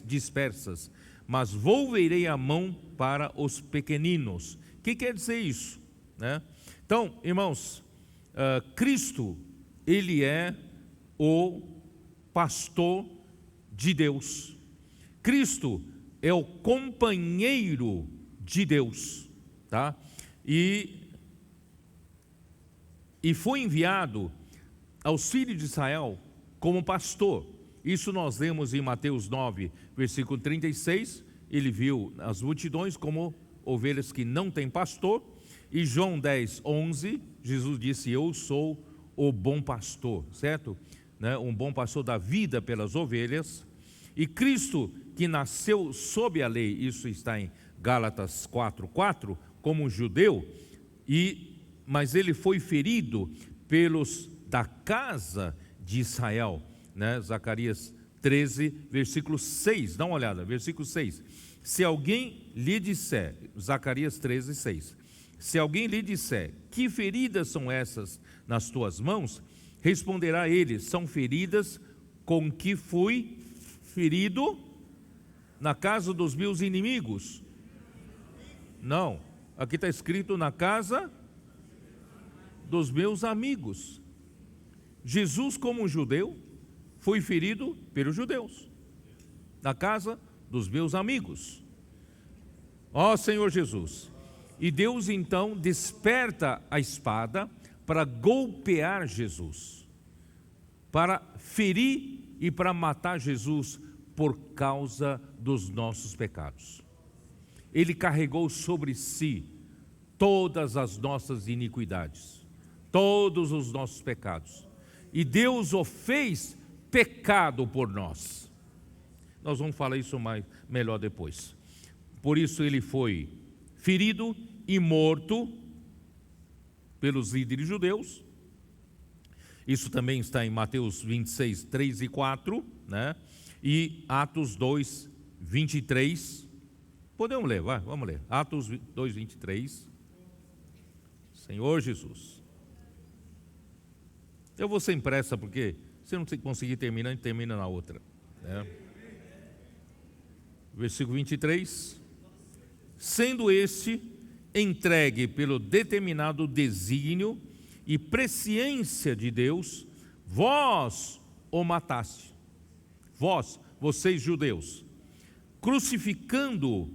[SPEAKER 1] dispersas, mas volverei a mão para os pequeninos. O que quer dizer isso, né? Então, irmãos, Cristo, Ele é o pastor de Deus. Cristo é o companheiro de Deus, tá? E foi enviado aos filhos de Israel como pastor. Isso nós lemos em Mateus 9, versículo 36. Ele viu as multidões como ovelhas que não têm pastor. E João 10, 11, Jesus disse: eu sou o bom pastor, certo? Né? Um bom pastor dá vida pelas ovelhas. E Cristo, que nasceu sob a lei, isso está em Gálatas 4:4, como judeu, mas ele foi ferido pelos da casa de Israel, né? Zacarias 13, versículo 6, dá uma olhada, versículo 6. Se alguém lhe disser, Zacarias 13, 6, se alguém lhe disser: que feridas são essas nas tuas mãos? Responderá ele: são feridas com que fui ferido na casa dos meus inimigos. Não, aqui está escrito: na casa dos meus amigos. Jesus, como judeu, foi ferido pelos judeus, na casa dos meus amigos. Ó Senhor Jesus. E Deus então desperta a espada para golpear Jesus, para ferir e para matar Jesus por causa dos nossos pecados. Ele carregou sobre si todas as nossas iniquidades, todos os nossos pecados, e Deus o fez pecado por nós. Nós vamos falar isso melhor depois. Por isso ele foi ferido e morto pelos líderes judeus. Isso também está em Mateus 26, 3 e 4, né? E Atos 2, 23. Podemos ler, vamos ler. Atos 2, 23. Senhor Jesus. Eu vou sem pressa, porque se eu não conseguir terminar, a gente termina na outra, né? Versículo 23. Sendo este entregue pelo determinado desígnio e presciência de Deus, vós o mataste, vocês judeus, crucificando-o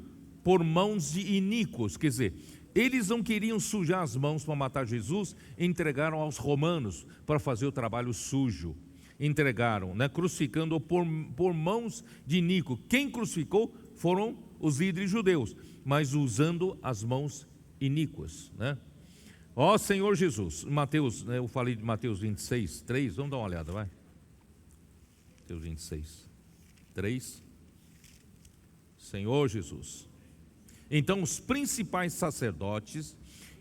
[SPEAKER 1] por mãos de iníquos. Quer dizer, eles não queriam sujar as mãos para matar Jesus, entregaram aos romanos para fazer o trabalho sujo. Entregaram, né, crucificando-o por mãos de iníquos. Quem crucificou foram os líderes judeus, mas usando as mãos iníquas, né? Ó Senhor Jesus, Mateus, eu falei de Mateus 26, 3, vamos dar uma olhada, vai. Mateus 26, 3. Senhor Jesus. Então os principais sacerdotes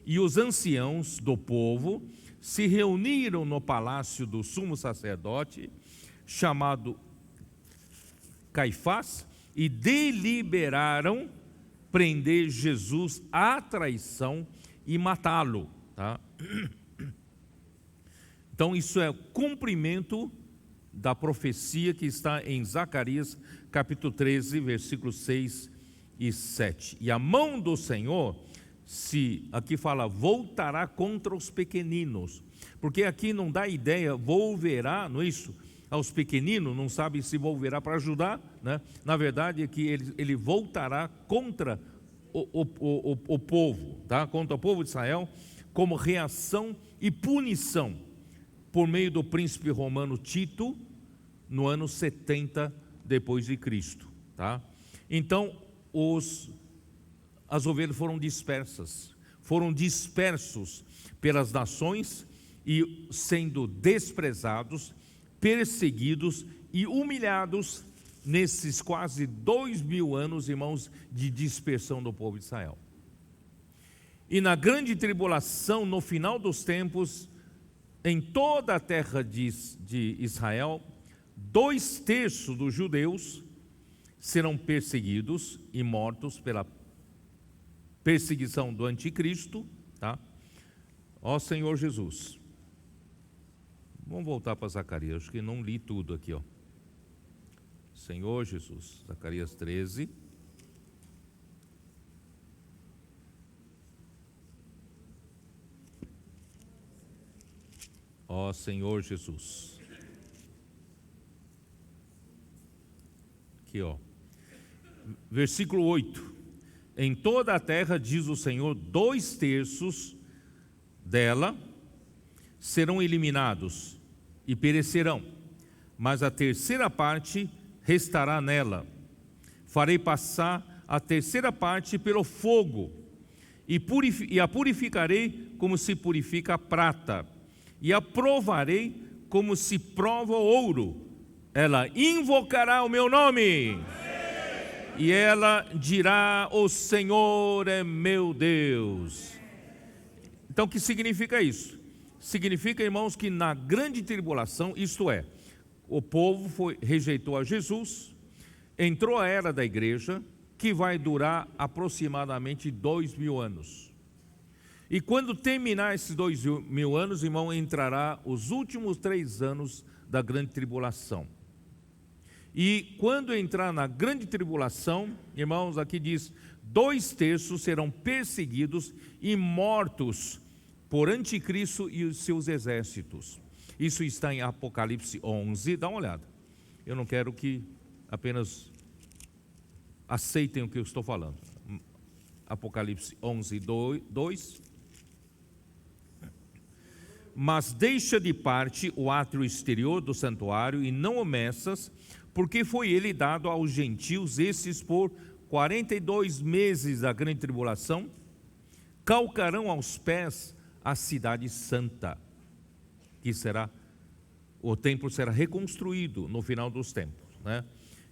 [SPEAKER 1] e os anciãos do povo se reuniram no palácio do sumo sacerdote, chamado Caifás, e deliberaram prender Jesus à traição e matá-lo. Tá? Então isso é o cumprimento da profecia que está em Zacarias capítulo 13, versículos 6 e 7. E a mão do Senhor, aqui fala, voltará contra os pequeninos, porque aqui não dá ideia, volverá, não é isso? Aos pequeninos, não sabe se volverá para ajudar, né? Na verdade é que ele voltará contra o povo, tá? Contra o povo de Israel, como reação e punição, por meio do príncipe romano Tito, no ano 70 depois de Cristo, tá? Então, as ovelhas foram dispersos pelas nações e sendo desprezados, perseguidos e humilhados nesses quase 2000 anos, irmãos, de dispersão do povo de Israel. E na grande tribulação, no final dos tempos, em toda a terra de Israel, 2/3 dos judeus serão perseguidos e mortos pela perseguição do anticristo, tá? Ó Senhor Jesus. Vamos voltar para Zacarias, acho que não li tudo aqui, ó. Senhor Jesus, Zacarias 13. Ó Senhor Jesus. Aqui, ó. Versículo 8. Em toda a terra, diz o Senhor, 2/3 dela serão eliminados e perecerão, mas a terceira parte restará nela. Farei passar a terceira parte pelo fogo, e a purificarei como se purifica a prata, e a provarei como se prova o ouro. Ela invocará o meu nome, e ela dirá: o Senhor é meu Deus. Então, o que significa isso? Significa, irmãos, que na grande tribulação, isto é, o povo rejeitou a Jesus, entrou a era da igreja, que vai durar aproximadamente 2000 anos. E quando terminar esses 2000 anos, irmão, entrará os últimos 3 anos da grande tribulação. E quando entrar na grande tribulação, irmãos, aqui diz, 2/3 serão perseguidos e mortos por anticristo e os seus exércitos. Isso está em Apocalipse 11, dá uma olhada. Eu não quero que apenas aceitem o que eu estou falando. Apocalipse 11, 2. Mas deixa de parte o átrio exterior do santuário e não o meças, porque foi ele dado aos gentios, esses por 42 meses da grande tribulação, calcarão aos pés a cidade santa, que o templo será reconstruído no final dos tempos, né?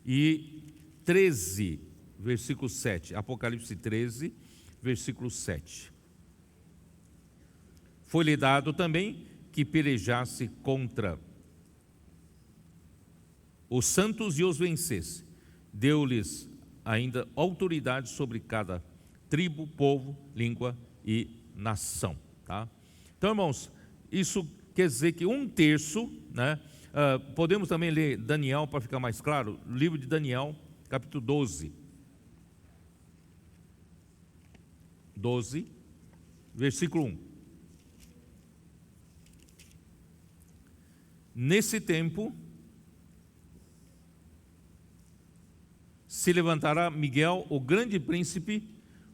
[SPEAKER 1] E 13, versículo 7, Apocalipse 13, versículo 7. Foi-lhe dado também que pelejasse contra os santos e os vencesse. Deu-lhes ainda autoridade sobre cada tribo, povo, língua e nação. Tá? Então, irmãos, isso quer dizer que 1/3, né? Podemos também ler Daniel para ficar mais claro, livro de Daniel, capítulo 12. 12, versículo 1. Nesse tempo se levantará Miguel, o grande príncipe,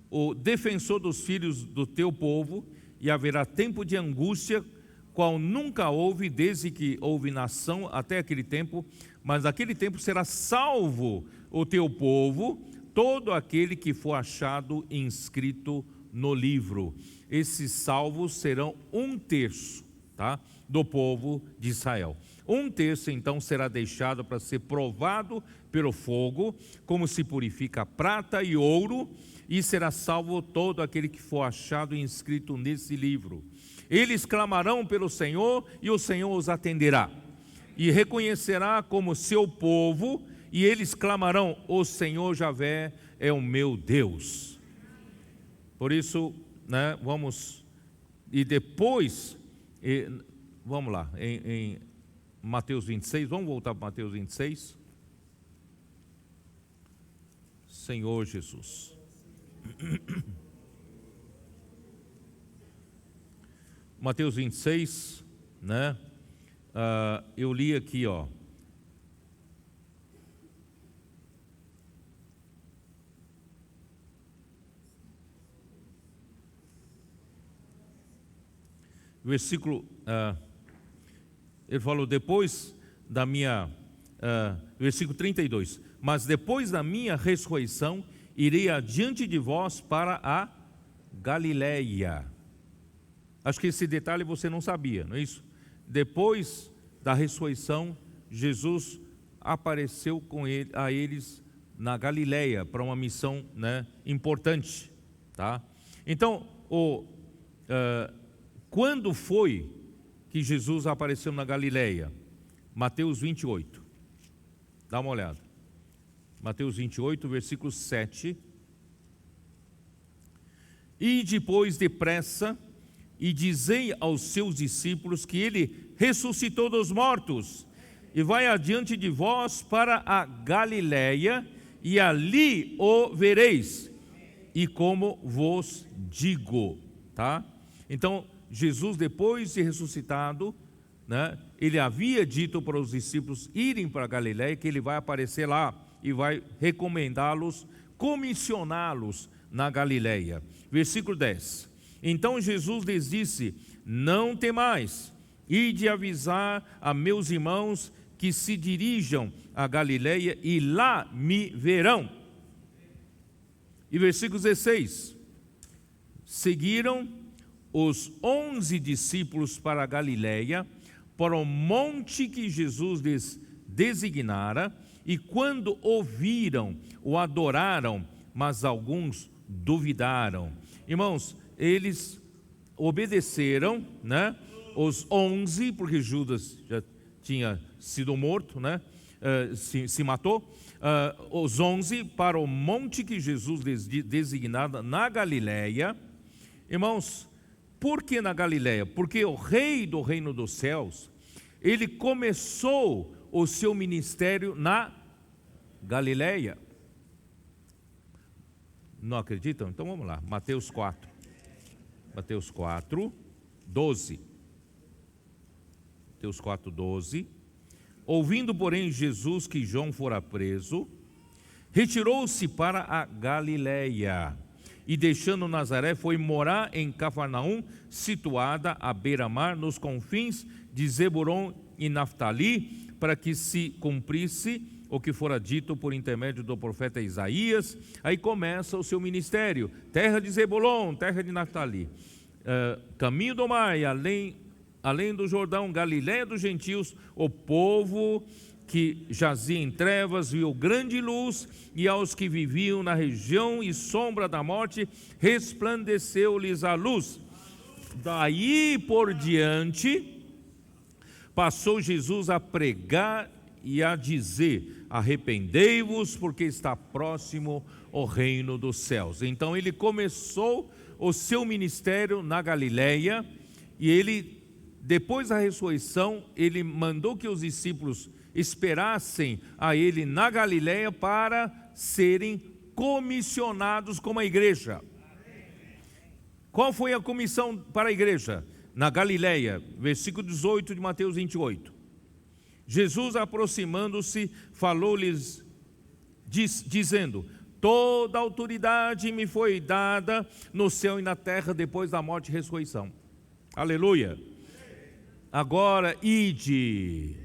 [SPEAKER 1] o defensor dos filhos do teu povo, e haverá tempo de angústia, qual nunca houve desde que houve nação até aquele tempo, mas naquele tempo será salvo o teu povo, todo aquele que for achado inscrito no livro. Esses salvos serão 1/3, tá, do povo de Israel. 1/3 então será deixado para ser provado pelo fogo, como se purifica a prata e ouro, e será salvo todo aquele que for achado e inscrito nesse livro. Eles clamarão pelo Senhor e o Senhor os atenderá, e reconhecerá como seu povo, e eles clamarão: o Senhor Javé é o meu Deus. Por isso, né, vamos, e depois, vamos lá, em Mateus 26, vamos voltar para Mateus 26. Senhor Jesus. Mateus 26, né? Eu li aqui, ó. Versículo, ele falou, depois da minha, versículo 32, mas depois da minha ressurreição, irei adiante de vós para a Galileia. Acho que esse detalhe você não sabia, não é isso? Depois da ressurreição, Jesus apareceu a eles na Galileia, para uma missão, né, importante, tá? Então, quando foi que Jesus apareceu na Galileia? Mateus 28, dá uma olhada. Mateus 28, versículo 7. E depois depressa, e dizei aos seus discípulos que ele ressuscitou dos mortos, e vai adiante de vós para a Galileia, e ali o vereis, e como vos digo, tá? Então, Jesus, depois de ressuscitado, né, ele havia dito para os discípulos irem para a Galileia, que ele vai aparecer lá, e vai recomendá-los, comissioná-los na Galileia. Versículo 10. Então Jesus lhes disse: não temais, ide avisar a meus irmãos que se dirijam a Galileia e lá me verão. E versículo 16. Seguiram os 11 discípulos para a Galileia, para o monte que Jesus lhes designara, e quando ouviram, o adoraram, mas alguns duvidaram. Irmãos, eles obedeceram, né? Os 11, porque Judas já tinha sido morto, né? Se matou. Os 11 para o monte que Jesus lhes designara na Galileia. Irmãos, por que na Galileia? Porque o rei do reino dos céus, ele começou o seu ministério na Galileia. Não acreditam? Então vamos lá, Mateus 4. Mateus 4, 12. Mateus 4, 12. Ouvindo, porém, Jesus que João fora preso, retirou-se para a Galileia, e deixando Nazaré, foi morar em Cafarnaum, situada à beira-mar, nos confins de Zebulon e Naftali, para que se cumprisse o que fora dito por intermédio do profeta Isaías. Aí começa o seu ministério: terra de Zebulon, terra de Naftali, caminho do mar, e além do Jordão, Galiléia dos gentios. O povo que jazia em trevas viu grande luz, e aos que viviam na região e sombra da morte resplandeceu-lhes a luz. Daí por diante passou Jesus a pregar e a dizer: arrependei-vos, porque está próximo o reino dos céus. Então ele começou o seu ministério na Galileia, e ele, depois da ressurreição, ele mandou que os discípulos esperassem a ele na Galileia para serem comissionados como a igreja. Qual foi a comissão para a igreja? Na Galileia, versículo 18 de Mateus 28. Jesus, aproximando-se, falou-lhes, dizendo: toda autoridade me foi dada no céu e na terra, depois da morte e ressurreição. Aleluia. Agora ide,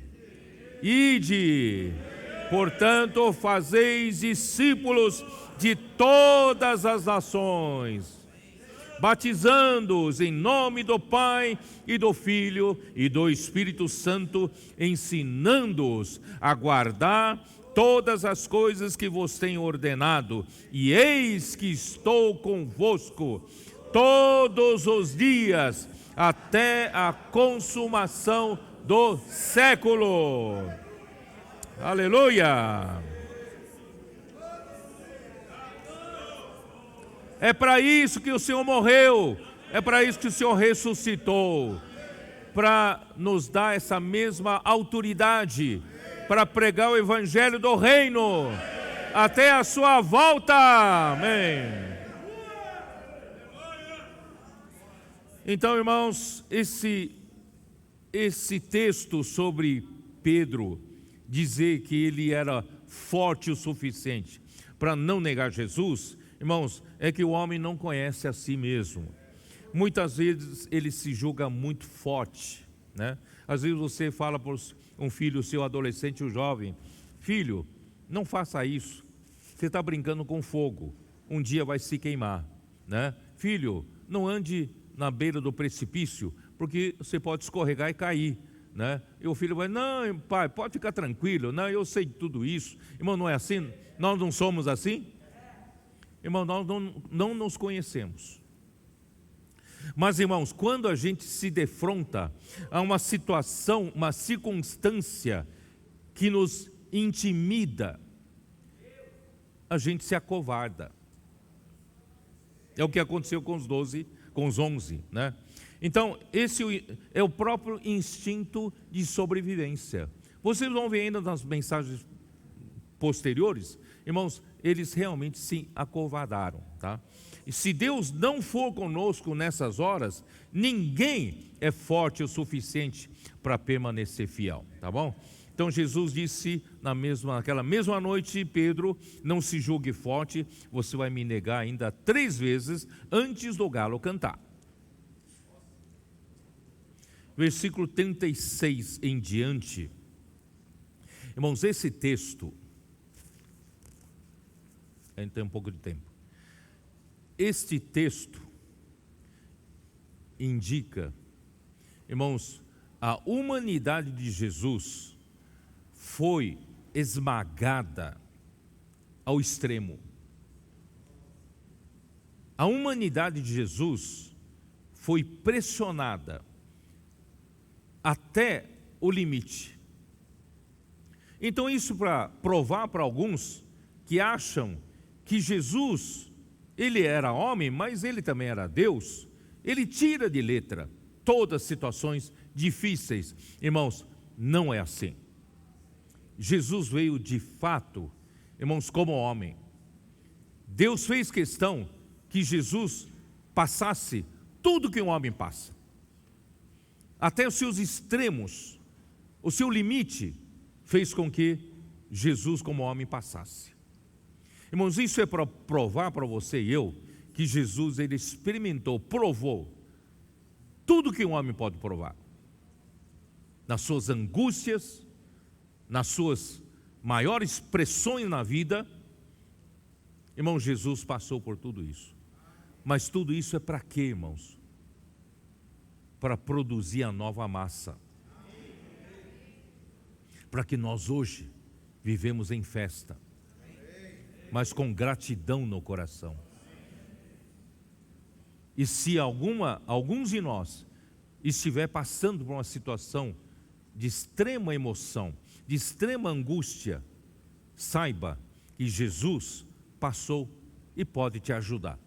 [SPEAKER 1] portanto fazeis discípulos de todas as nações, batizando-os em nome do Pai e do Filho e do Espírito Santo, ensinando-os a guardar todas as coisas que vos tenho ordenado, e eis que estou convosco todos os dias, até a consumação do século. Aleluia! É para isso que o Senhor morreu, é para isso que o Senhor ressuscitou, para nos dar essa mesma autoridade, para pregar o Evangelho do Reino, até a sua volta. Amém. Então, irmãos, esse texto sobre Pedro, dizer que ele era forte o suficiente para não negar Jesus, irmãos, é que o homem não conhece a si mesmo. Muitas vezes ele se julga muito forte, né? Às vezes você fala para um filho seu, adolescente ou jovem: filho, não faça isso, você está brincando com fogo, um dia vai se queimar, né? Filho, não ande na beira do precipício, porque você pode escorregar e cair, né? E o filho vai: não, pai, pode ficar tranquilo, não, eu sei de tudo isso. Irmão, não é assim? Nós não somos assim? Irmão, nós não nos conhecemos. Mas, irmãos, quando a gente se defronta a uma situação, uma circunstância que nos intimida, a gente se acovarda. É o que aconteceu com os 12, com os 11, né? Então, esse é o próprio instinto de sobrevivência. Vocês vão ver ainda nas mensagens posteriores, irmãos, eles realmente se acovardaram, tá? E se Deus não for conosco nessas horas, ninguém é forte o suficiente para permanecer fiel, tá bom? Então Jesus disse naquela mesma noite: Pedro, não se julgue forte, você vai me negar ainda 3 vezes antes do galo cantar. Versículo 36 em diante. Irmãos, esse texto, a gente tem um pouco de tempo. Este texto indica, irmãos, a humanidade de Jesus foi esmagada ao extremo. A humanidade de Jesus foi pressionada até o limite. Então, isso para provar para alguns que acham que Jesus, ele era homem, mas ele também era Deus, ele tira de letra todas as situações difíceis. Irmãos, não é assim. Jesus veio de fato, irmãos, como homem. Deus fez questão que Jesus passasse tudo que um homem passa, até os seus extremos, o seu limite, fez com que Jesus como homem passasse. Irmãos, isso é para provar para você e eu que Jesus, ele experimentou, provou tudo que um homem pode provar, nas suas angústias, nas suas maiores pressões na vida. Irmão, Jesus passou por tudo isso. Mas tudo isso é para quê, irmãos? Para produzir a nova massa, para que nós hoje vivemos em festa, mas com gratidão no coração. E se alguns de nós estiver passando por uma situação de extrema emoção, de extrema angústia, saiba que Jesus passou e pode te ajudar.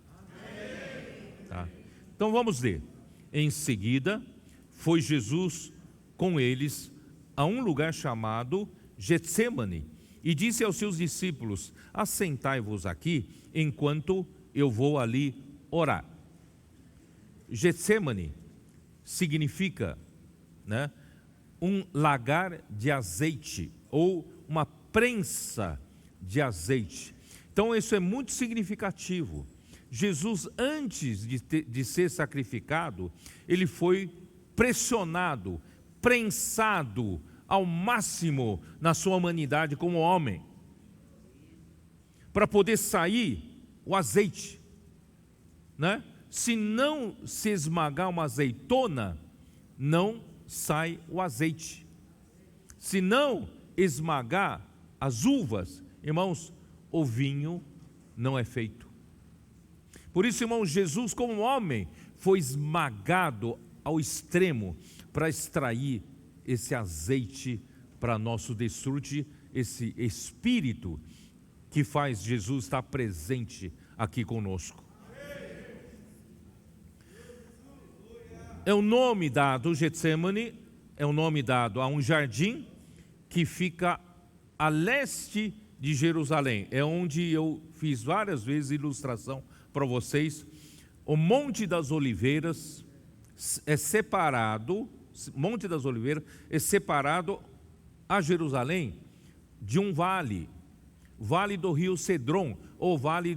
[SPEAKER 1] Tá? Então vamos ler. Em seguida, foi Jesus com eles a um lugar chamado Getsêmani, e disse aos seus discípulos: assentai-vos aqui, enquanto eu vou ali orar. Getsêmani significa, né, um lagar de azeite, ou uma prensa de azeite. Então isso é muito significativo. Jesus, antes de ser sacrificado, ele foi pressionado, prensado ao máximo na sua humanidade como homem, para poder sair o azeite, né? se não se esmagar uma azeitona, não sai o azeite. Se não esmagar as uvas, irmãos, o vinho não é feito. Por isso, irmãos, Jesus como homem foi esmagado ao extremo para extrair esse azeite para nosso desfrute, esse espírito que faz Jesus estar presente aqui conosco. É o nome dado, Getsemane, é o nome dado a um jardim que fica a leste de Jerusalém. É onde eu fiz várias vezes ilustração para vocês. O Monte das Oliveiras é separado, Monte das Oliveiras é separado a Jerusalém de um vale, vale do rio Cedron, ou vale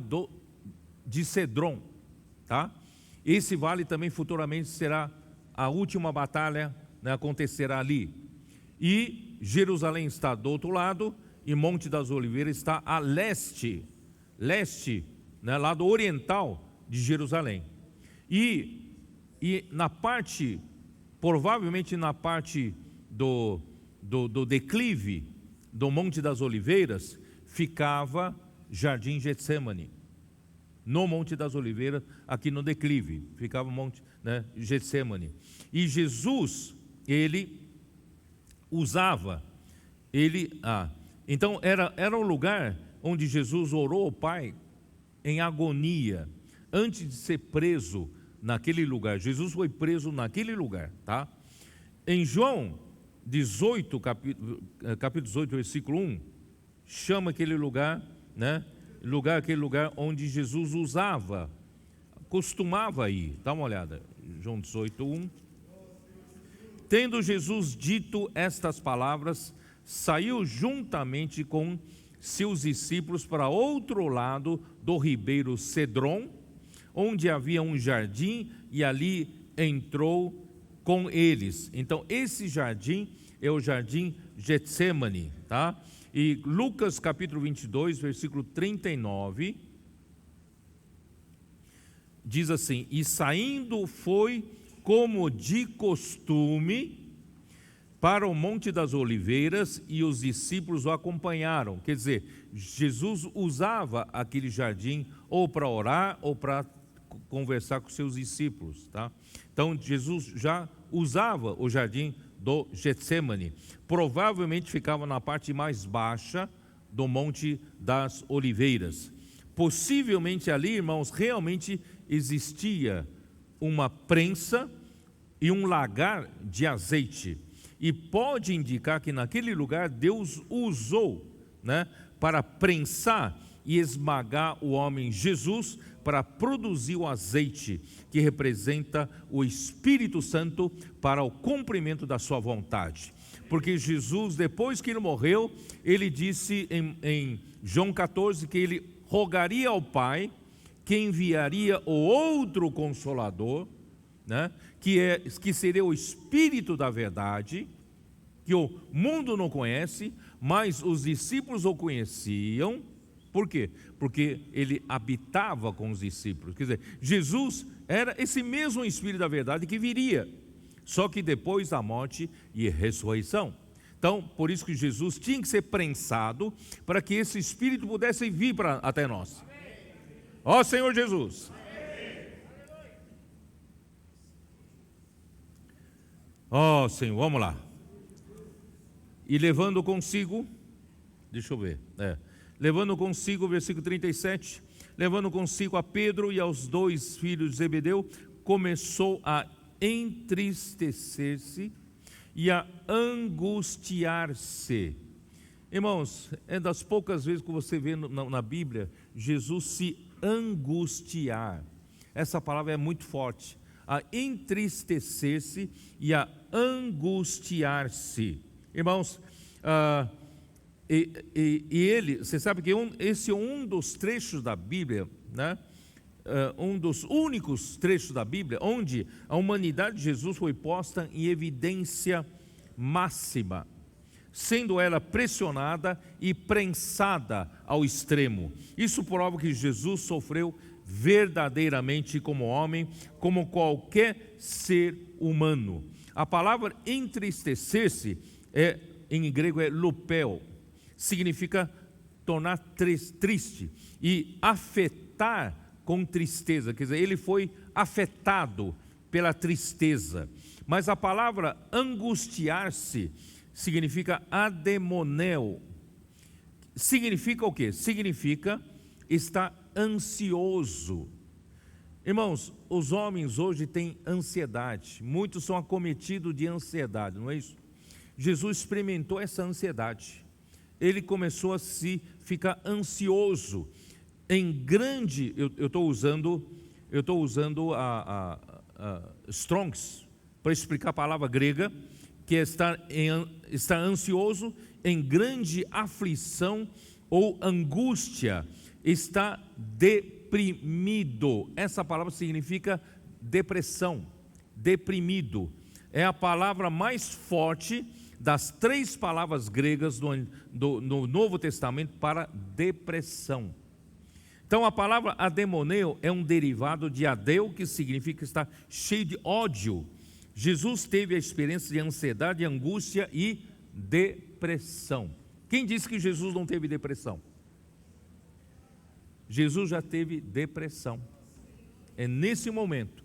[SPEAKER 1] de Cedron, tá? Esse vale também futuramente será a última batalha, né, acontecerá ali. E Jerusalém está do outro lado, e Monte das Oliveiras está a leste, né, lado oriental de Jerusalém. E na parte, provavelmente na parte do declive do Monte das Oliveiras, ficava Jardim Getsemane. No Monte das Oliveiras, aqui no declive, ficava o Monte, né, Getsemane. E Jesus, ele usava, então era o lugar onde Jesus orou ao Pai em agonia, antes de ser preso naquele lugar. Jesus foi preso naquele lugar, tá? Em João 18, capítulo 18, versículo 1, chama aquele lugar, né? Aquele lugar onde Jesus costumava ir. Dá uma olhada, João 18, 1. Tendo Jesus dito estas palavras, saiu juntamente com seus discípulos para outro lado do ribeiro Cedron, onde havia um jardim, e ali entrou com eles. Então esse jardim é o jardim Getsemane, tá? E Lucas capítulo 22, versículo 39, diz assim: e saindo foi como de costume para o Monte das Oliveiras, e os discípulos o acompanharam. Quer dizer, Jesus usava aquele jardim ou para orar ou para conversar com seus discípulos, tá? Então Jesus já usava o jardim do Getsemane. Provavelmente ficava na parte mais baixa do Monte das Oliveiras. Possivelmente ali, irmãos, realmente existia uma prensa e um lagar de azeite. E pode indicar que naquele lugar Deus usou, né, para prensar e esmagar o homem Jesus, para produzir o azeite que representa o Espírito Santo para o cumprimento da sua vontade. Porque Jesus, depois que ele morreu, ele disse em João 14 que ele rogaria ao Pai que enviaria o outro Consolador, né, que seria o Espírito da verdade, que o mundo não conhece, mas os discípulos o conheciam. Por quê? Porque ele habitava com os discípulos. Quer dizer, Jesus era esse mesmo Espírito da verdade que viria, só que depois da morte e ressurreição. Então, por isso que Jesus tinha que ser prensado, para que esse Espírito pudesse vir até nós. Ó Senhor Jesus! Ó Senhor, vamos lá. E levando consigo, deixa eu ver, levando consigo, versículo 37, levando consigo a Pedro e aos 2 filhos de Zebedeu, começou a entristecer-se e a angustiar-se. Irmãos, é das poucas vezes que você vê na Bíblia Jesus se angustiar. Essa palavra é muito forte. A entristecer-se e a angustiar-se. Irmãos, ele, você sabe que esse é um dos trechos da Bíblia, né? Um dos únicos trechos da Bíblia onde a humanidade de Jesus foi posta em evidência máxima, sendo ela pressionada e prensada ao extremo. Isso prova que Jesus sofreu verdadeiramente como homem, como qualquer ser humano. A palavra entristecer-se em grego é lupeo, significa tornar triste e afetar com tristeza, quer dizer, ele foi afetado pela tristeza. Mas a palavra angustiar-se significa ademoneu. Significa o quê? Significa estar ansioso. Irmãos, os homens hoje têm ansiedade, muitos são acometidos de ansiedade, não é isso? Jesus experimentou essa ansiedade, ele começou a ficar ansioso, em grande, eu estou usando a Strongs, para explicar a palavra grega, que é estar ansioso, em grande aflição ou angústia, está deprimido. Essa palavra significa depressão, deprimido. É a palavra mais forte das 3 palavras gregas no Novo Testamento para depressão. Então a palavra ademoneu é um derivado de adeu, que significa estar cheio de ódio. Jesus teve a experiência de ansiedade, angústia e depressão. Quem disse que Jesus não teve depressão? Jesus já teve depressão. É nesse momento.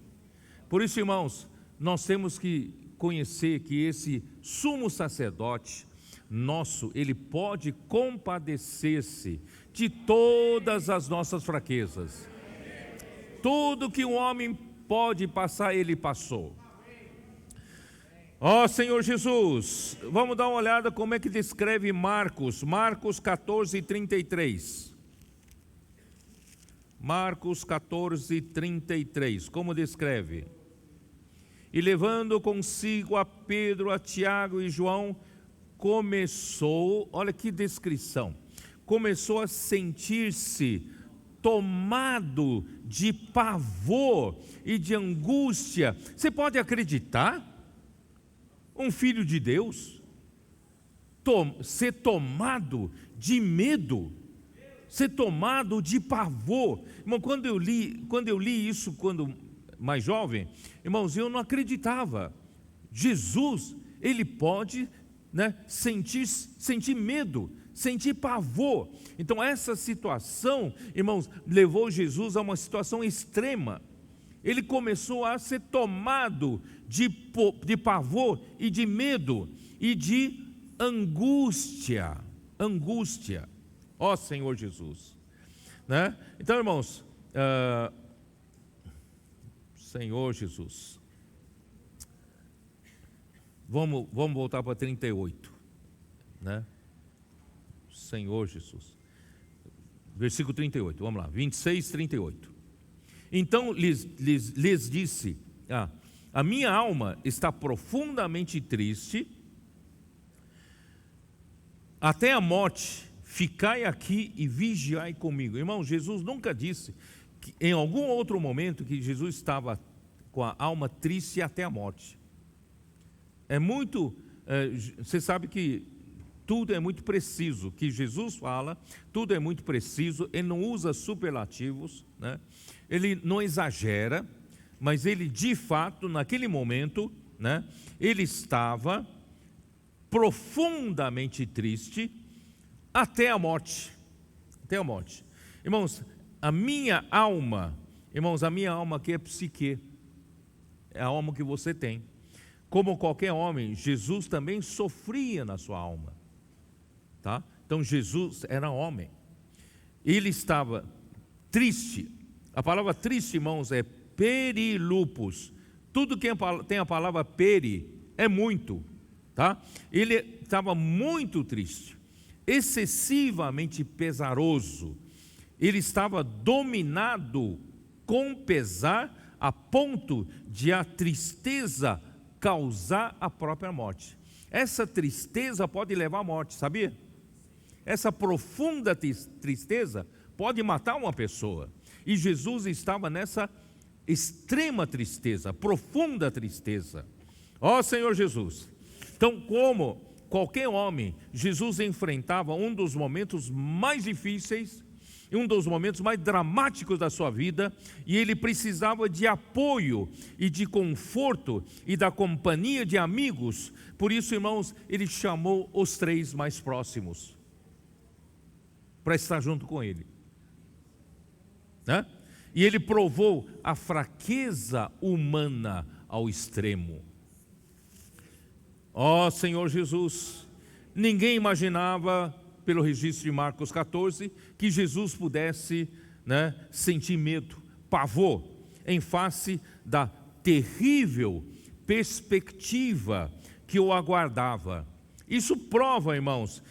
[SPEAKER 1] Por isso, irmãos, nós temos que conhecer que esse sumo sacerdote nosso, ele pode compadecer-se de todas as nossas fraquezas. Tudo que um homem pode passar, ele passou. Ó Senhor Jesus, vamos dar uma olhada como é que descreve Marcos 14, 33. Marcos 14, 33, como descreve? E levando consigo a Pedro, a Tiago e João, começou, olha que descrição, começou a sentir-se tomado de pavor e de angústia. Você pode acreditar? Um filho de Deus ser tomado de medo, ser tomado de pavor. Irmão, quando eu li isso quando mais jovem, irmãos, eu não acreditava. Jesus, ele pode, sentir medo, sentir pavor. Então essa situação, irmãos, levou Jesus a uma situação extrema. Ele começou a ser tomado de pavor e de medo e de angústia. Ó Senhor Jesus, Então, irmãos, Senhor Jesus, vamos voltar para 38, Senhor Jesus, versículo 38, vamos lá, 26, 38. Então lhes disse: a minha alma está profundamente triste, até a morte, ficai aqui e vigiai comigo. Irmão, Jesus nunca disse que em algum outro momento que Jesus estava com a alma triste até a morte. Você sabe que tudo é muito preciso, que Jesus fala, tudo é muito preciso, ele não usa superlativos, ele não exagera, mas ele de fato, naquele momento, ele estava profundamente triste até a morte. Irmãos, a minha alma aqui é psique, é a alma que você tem. Como qualquer homem, Jesus também sofria na sua alma. Então Jesus era homem, ele estava triste. A palavra triste, irmãos, é perilupus. Tudo que tem a palavra peri é muito, Ele estava muito triste, excessivamente pesaroso. Ele estava dominado com pesar, a ponto de a tristeza causar a própria morte. Essa tristeza pode levar à morte, sabia? Essa profunda tristeza pode matar uma pessoa. E Jesus estava nessa extrema tristeza, profunda tristeza. Ó Senhor Jesus. Então, como qualquer homem, Jesus enfrentava um dos momentos mais difíceis em um dos momentos mais dramáticos da sua vida, e ele precisava de apoio e de conforto e da companhia de amigos. Por isso, irmãos, ele chamou os 3 mais próximos para estar junto com ele, né? E ele provou a fraqueza humana ao extremo. Ó Senhor Jesus, ninguém imaginava, pelo registro de Marcos 14, que Jesus pudesse, né, sentir medo, pavor, em face da terrível perspectiva que o aguardava. Isso prova, irmãos,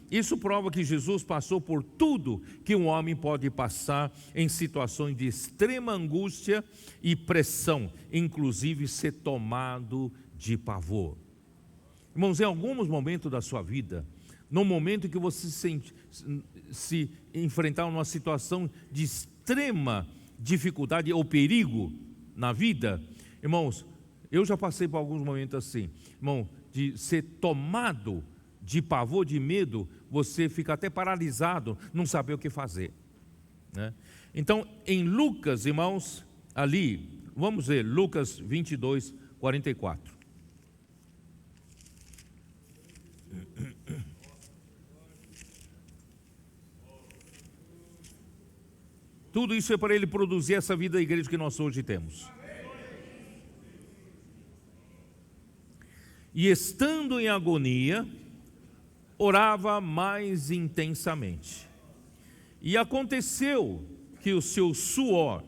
[SPEAKER 1] isso prova que Jesus passou por tudo que um homem pode passar em situações de extrema angústia e pressão, inclusive ser tomado de pavor. Irmãos, em alguns momentos da sua vida, no momento que você se enfrentar numa situação de extrema dificuldade ou perigo na vida, irmãos, eu já passei por alguns momentos assim, irmão, de ser tomado de pavor, de medo, você fica até paralisado, não saber o que fazer, né? Então, em Lucas, irmãos, ali, vamos ver, Lucas 22, 44. Tudo isso é para ele produzir essa vida da igreja que nós hoje temos. E estando em agonia, orava mais intensamente. E aconteceu que o seu suor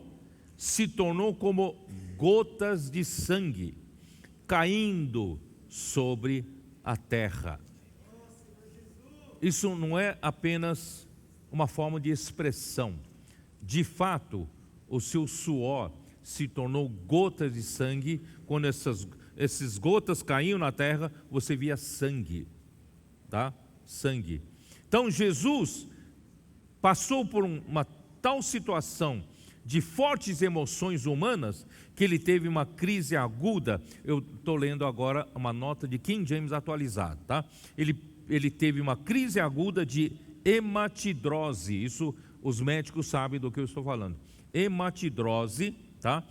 [SPEAKER 1] se tornou como gotas de sangue caindo sobre a terra. Isso não é apenas uma forma de expressão. De fato, o seu suor se tornou gotas de sangue. Quando essas gotas caíam na terra, você via sangue, tá? Sangue. Então Jesus passou por uma tal situação de fortes emoções humanas que ele teve uma crise aguda. Eu estou lendo agora uma nota de King James atualizado, tá? Ele teve uma crise aguda de hematidrose. Isso os médicos sabem do que eu estou falando. Hematidrose, tá?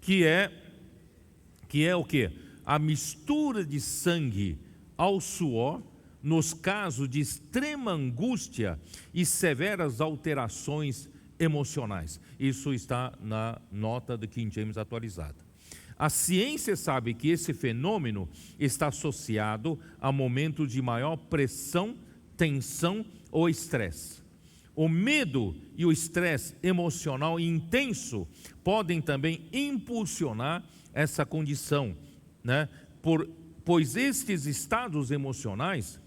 [SPEAKER 1] Que é o quê? A mistura de sangue ao suor nos casos de extrema angústia e severas alterações emocionais. Isso está na nota do King James atualizada. A ciência sabe que esse fenômeno está associado a momentos de maior pressão, tensão ou estresse. O medo e o estresse emocional intenso podem também impulsionar essa condição, né? Pois estes estados emocionais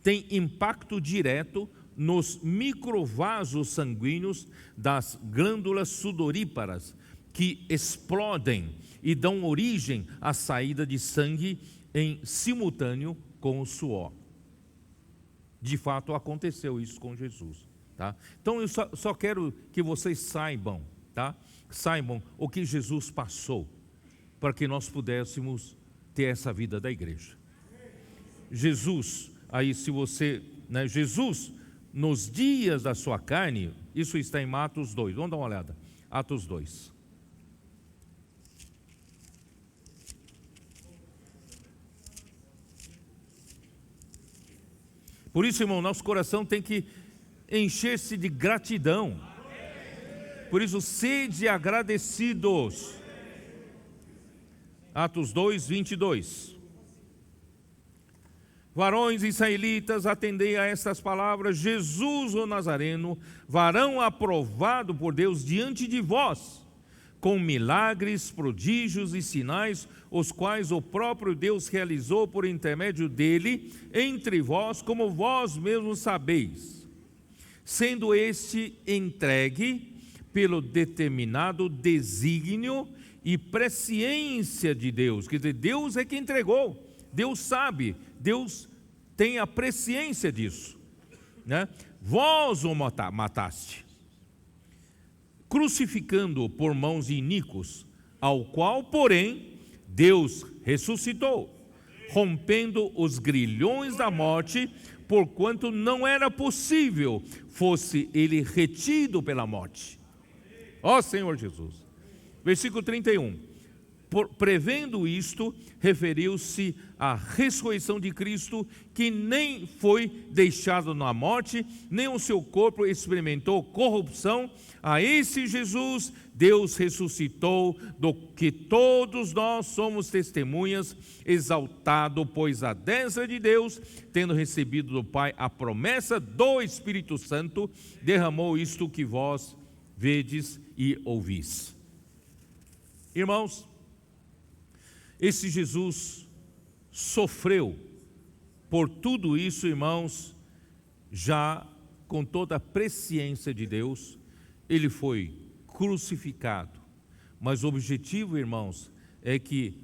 [SPEAKER 1] têm impacto direto nos microvasos sanguíneos das glândulas sudoríparas, que explodem e dão origem à saída de sangue em simultâneo com o suor. De fato, aconteceu isso com Jesus, tá? Então, eu só quero que vocês saibam, tá? Saibam o que Jesus passou, para que nós pudéssemos ter essa vida da igreja. Jesus, aí se você, né, Jesus, nos dias da sua carne, isso está em Atos 2, vamos dar uma olhada, Atos 2. Por isso, irmão, nosso coração tem que encher-se de gratidão. Por isso, sede agradecidos. Atos 2, 22. Varões israelitas, atendei a estas palavras: Jesus o Nazareno, varão aprovado por Deus diante de vós, com milagres, prodígios e sinais, os quais o próprio Deus realizou por intermédio dele entre vós, como vós mesmos sabeis, sendo este entregue pelo determinado desígnio e presciência de Deus. Quer dizer, Deus é quem entregou, Deus sabe, Deus tem a presciência disso, né? Vós o mataste, crucificando-o por mãos de iníquos, ao qual, porém, Deus ressuscitou, rompendo os grilhões da morte, porquanto não era possível fosse ele retido pela morte. Ó Senhor Jesus. Versículo 31. Prevendo isto, referiu-se à ressurreição de Cristo, que nem foi deixado na morte, nem o seu corpo experimentou corrupção. A esse Jesus Deus ressuscitou, do que todos nós somos testemunhas, exaltado, pois à destra de Deus, tendo recebido do Pai a promessa do Espírito Santo, derramou isto que vós vedes e ouvis. Irmãos, esse Jesus sofreu por tudo isso, irmãos, já com toda a presciência de Deus. Ele foi crucificado, mas o objetivo, irmãos, é que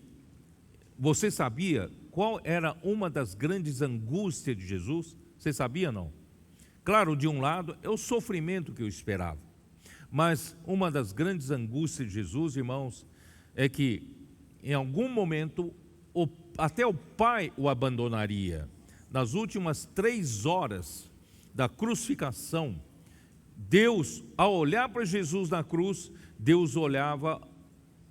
[SPEAKER 1] você sabia qual era uma das grandes angústias de Jesus? Você sabia, não? Claro, de um lado é o sofrimento que eu esperava, mas uma das grandes angústias de Jesus, irmãos, é que em algum momento até o Pai o abandonaria. Nas últimas 3 horas da crucificação, Deus, ao olhar para Jesus na cruz, Deus olhava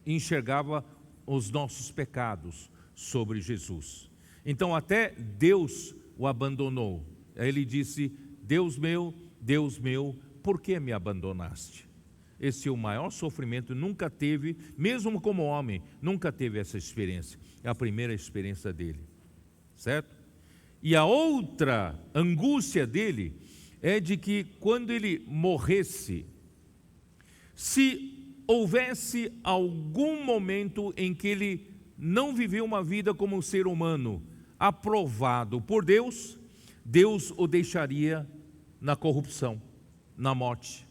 [SPEAKER 1] e enxergava os nossos pecados sobre Jesus. Então até Deus o abandonou. Aí ele disse: Deus meu, por que me abandonaste? Esse é o maior sofrimento, nunca teve, mesmo como homem, nunca teve essa experiência. É a primeira experiência dele, certo? E a outra angústia dele é de que quando ele morresse, se houvesse algum momento em que ele não viveu uma vida como um ser humano, aprovado por Deus, Deus o deixaria na corrupção, na morte,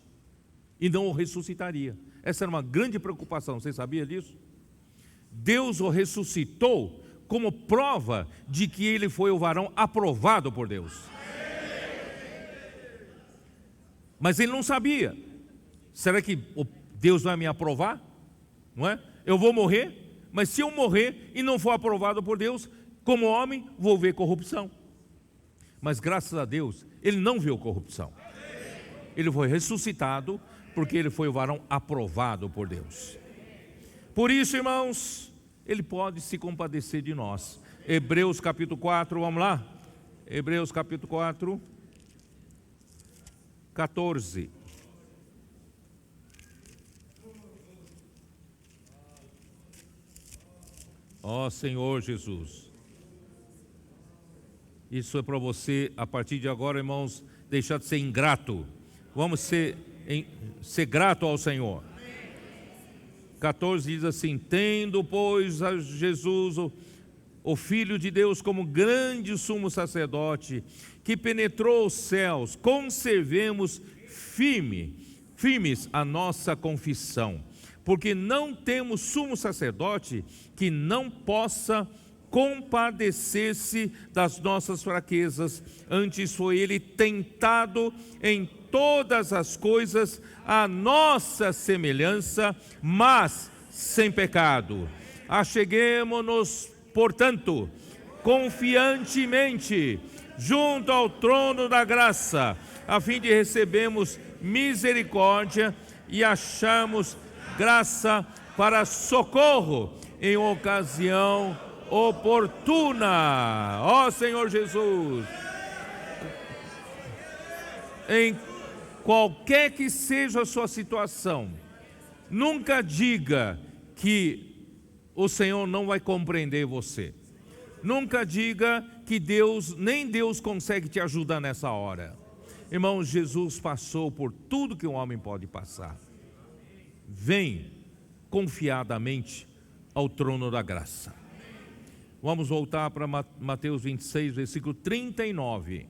[SPEAKER 1] e não o ressuscitaria. Essa era uma grande preocupação, você sabia disso? Deus o ressuscitou como prova de que ele foi o varão aprovado por Deus. Mas ele não sabia. Será que Deus vai me aprovar? Não é? Eu vou morrer, mas se eu morrer e não for aprovado por Deus, como homem, vou ver corrupção. Mas graças a Deus, ele não viu corrupção. Ele foi ressuscitado porque ele foi o varão aprovado por Deus. Por isso, irmãos, ele pode se compadecer de nós. Hebreus capítulo 4, vamos lá? Hebreus capítulo 4, 14. Ó Senhor Jesus. Isso é para você, a partir de agora, irmãos, deixar de ser ingrato. Vamos ser grato ao Senhor. 14 diz assim: tendo, pois, a Jesus, o Filho de Deus, como grande sumo sacerdote, que penetrou os céus, conservemos firmes a nossa confissão, porque não temos sumo sacerdote que não possa compadecer-se das nossas fraquezas, antes foi ele tentado em todas as coisas à nossa semelhança, mas sem pecado. Acheguemo-nos, portanto, confiantemente junto ao trono da graça, a fim de recebermos misericórdia e acharmos graça para socorro em ocasião oportuna. Ó Senhor Jesus, em qualquer que seja a sua situação, nunca diga que o Senhor não vai compreender você. Nunca diga que nem Deus consegue te ajudar nessa hora. Irmãos, Jesus passou por tudo que um homem pode passar. Vem confiadamente ao trono da graça. Vamos voltar para Mateus 26, versículo 39.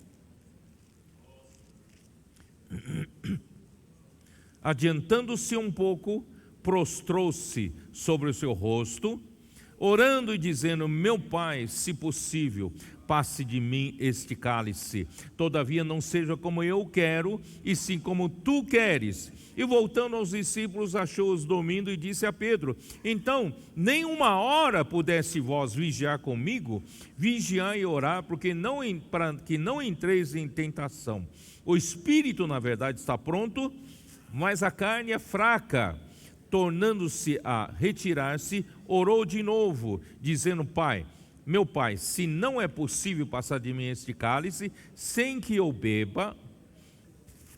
[SPEAKER 1] Adiantando-se um pouco, prostrou-se sobre o seu rosto, orando e dizendo: meu Pai, se possível, passe de mim este cálice. Todavia não seja como eu quero, e sim como tu queres. E voltando aos discípulos, achou-os dormindo e disse a Pedro: então, nem uma hora pudesse vós vigiar comigo? Vigiai e orar, para que não entreis em tentação. O espírito, na verdade, está pronto, mas a carne é fraca. Tornando-se a retirar-se, orou de novo, dizendo: Pai, meu Pai, se não é possível passar de mim este cálice, sem que eu beba,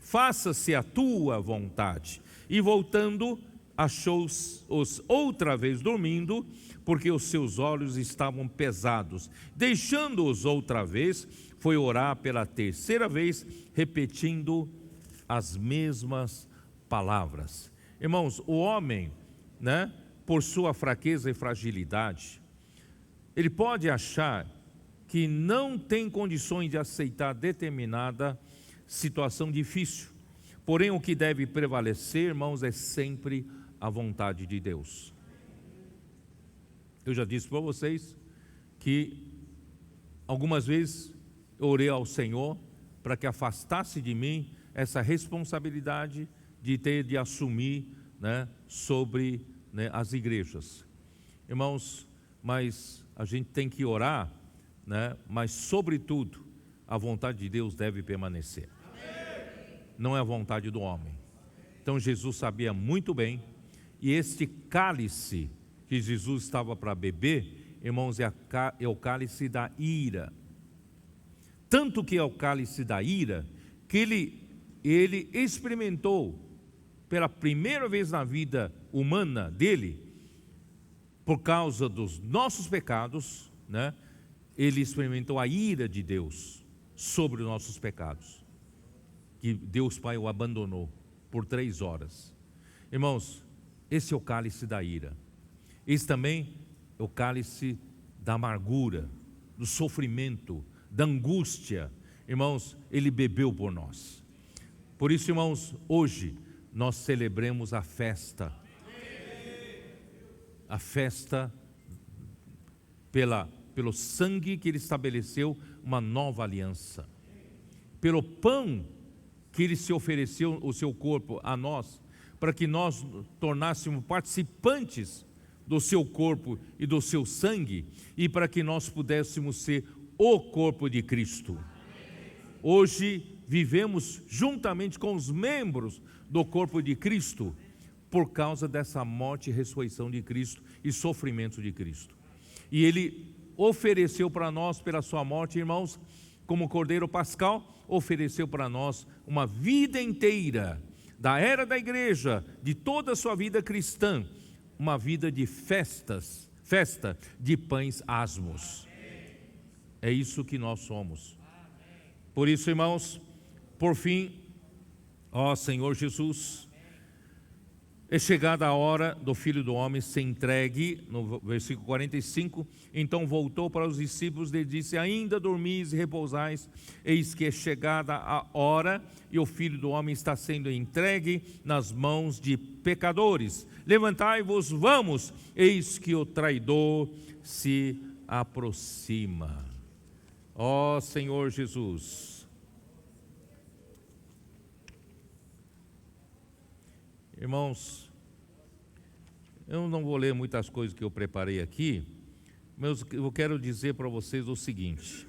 [SPEAKER 1] faça-se a tua vontade. E voltando, achou-os outra vez dormindo, porque os seus olhos estavam pesados. Deixando-os outra vez, foi orar pela terceira vez, repetindo as mesmas palavras. Irmãos, o homem, por sua fraqueza e fragilidade, ele pode achar que não tem condições de aceitar determinada situação difícil. Porém, o que deve prevalecer, irmãos, é sempre a vontade de Deus. Eu já disse para vocês que algumas vezes eu orei ao Senhor para que afastasse de mim essa responsabilidade de ter de assumir sobre as igrejas. Irmãos, mas a gente tem que orar, mas sobretudo a vontade de Deus deve permanecer. Não é a vontade do homem. Então Jesus sabia muito bem, e este cálice que Jesus estava para beber, irmãos, é o cálice da ira. Tanto que é o cálice da ira, que ele experimentou pela primeira vez na vida humana dele, por causa dos nossos pecados, ele experimentou a ira de Deus sobre os nossos pecados, que Deus Pai o abandonou por 3 horas. Irmãos, esse é o cálice da ira. Esse também é o cálice da amargura, do sofrimento, da angústia. Irmãos, ele bebeu por nós. Por isso, irmãos, hoje nós celebremos a festa pelo sangue que ele estabeleceu uma nova aliança, pelo pão que ele se ofereceu o seu corpo a nós, para que nós tornássemos participantes do seu corpo e do seu sangue, e para que nós pudéssemos ser o corpo de Cristo. Hoje vivemos juntamente com os membros do corpo de Cristo, por causa dessa morte e ressurreição de Cristo e sofrimento de Cristo. E ele ofereceu para nós, pela sua morte, irmãos, como Cordeiro Pascal, ofereceu para nós uma vida inteira, da era da igreja, de toda a sua vida cristã, uma vida de festa de pães asmos. É isso que nós somos. Por isso, irmãos, por fim, ó Senhor Jesus, é chegada a hora do Filho do Homem ser entregue, no versículo 45, então voltou para os discípulos e disse: ainda dormis e repousais, eis que é chegada a hora, e o Filho do Homem está sendo entregue nas mãos de pecadores. Levantai-vos, vamos, eis que o traidor se aproxima. Ó Senhor Jesus, irmãos, eu não vou ler muitas coisas que eu preparei aqui, mas eu quero dizer para vocês o seguinte.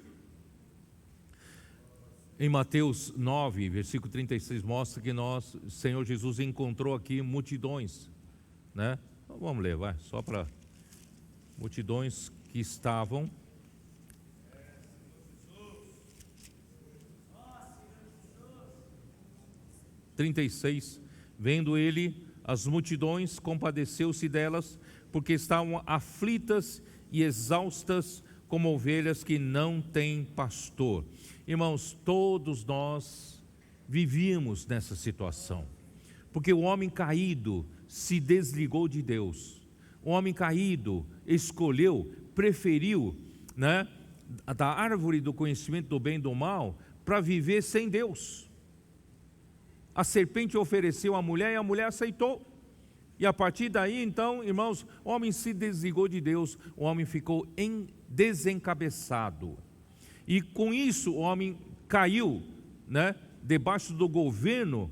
[SPEAKER 1] Em Mateus 9, versículo 36, mostra que o Senhor Jesus encontrou aqui multidões, Então, vamos ler, vai, só para multidões que estavam. Vendo ele as multidões, compadeceu-se delas, porque estavam aflitas e exaustas, como ovelhas que não têm pastor. Irmãos, todos nós vivíamos nessa situação, porque o homem caído se desligou de Deus. O homem caído preferiu, da árvore do conhecimento do bem e do mal, para viver sem Deus. A serpente ofereceu à mulher e a mulher aceitou. E a partir daí, então, irmãos, o homem se desligou de Deus, o homem ficou desencabeçado. E com isso o homem caiu, né, debaixo do governo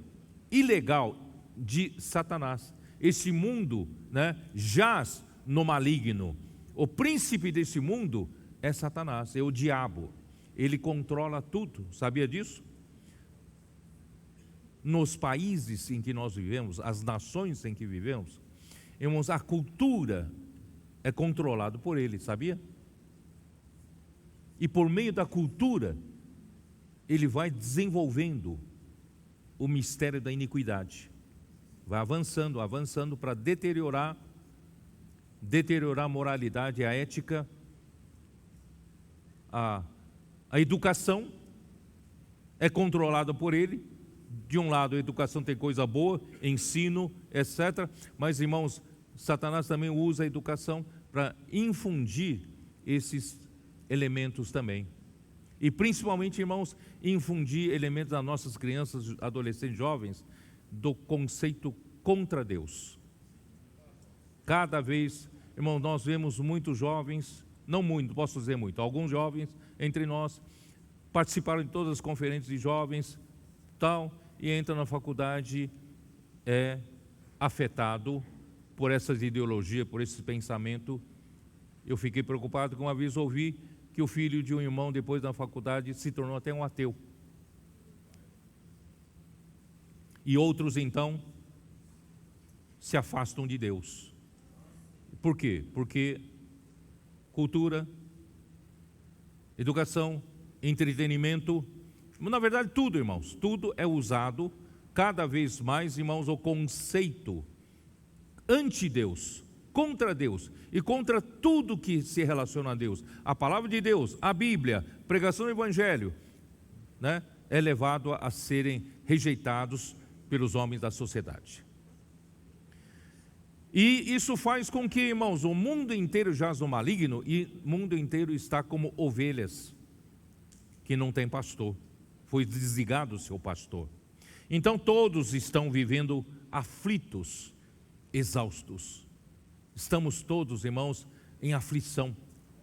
[SPEAKER 1] ilegal de Satanás. Esse mundo, né, jaz no maligno. O príncipe desse mundo é Satanás, é o diabo. Ele controla tudo, sabia disso? Nos países em que nós vivemos, as nações em que vivemos, irmãos, a cultura é controlada por ele, sabia? E por meio da cultura, ele vai desenvolvendo o mistério da iniquidade. Vai avançando, avançando para deteriorar a moralidade, a ética, a educação é controlada por ele. De um lado, a educação tem coisa boa, ensino, etc. Mas, irmãos, Satanás também usa a educação para infundir esses elementos também. E principalmente, irmãos, infundir elementos das nossas crianças, adolescentes, jovens, do conceito contra Deus. Cada vez, irmãos, nós vemos muitos jovens, não muito, posso dizer muito, alguns jovens entre nós participaram de todas as conferências de jovens, tal, e entra na faculdade, é afetado por essas ideologias, por esse pensamento. Eu fiquei preocupado que uma vez ouvi que o filho de um irmão, depois da faculdade, se tornou até um ateu. E outros, então, se afastam de Deus. Por quê? Porque cultura, educação, entretenimento, na verdade tudo, irmãos, tudo é usado cada vez mais, irmãos, o conceito anti-Deus, contra Deus e contra tudo que se relaciona a Deus. A palavra de Deus, a Bíblia, pregação do Evangelho, né, é levado a serem rejeitados pelos homens da sociedade. E isso faz com que, irmãos, o mundo inteiro jaz no maligno e o mundo inteiro está como ovelhas que não tem pastor. Foi desligado o seu pastor. Então todos estão vivendo aflitos, exaustos. Estamos todos, irmãos, em aflição.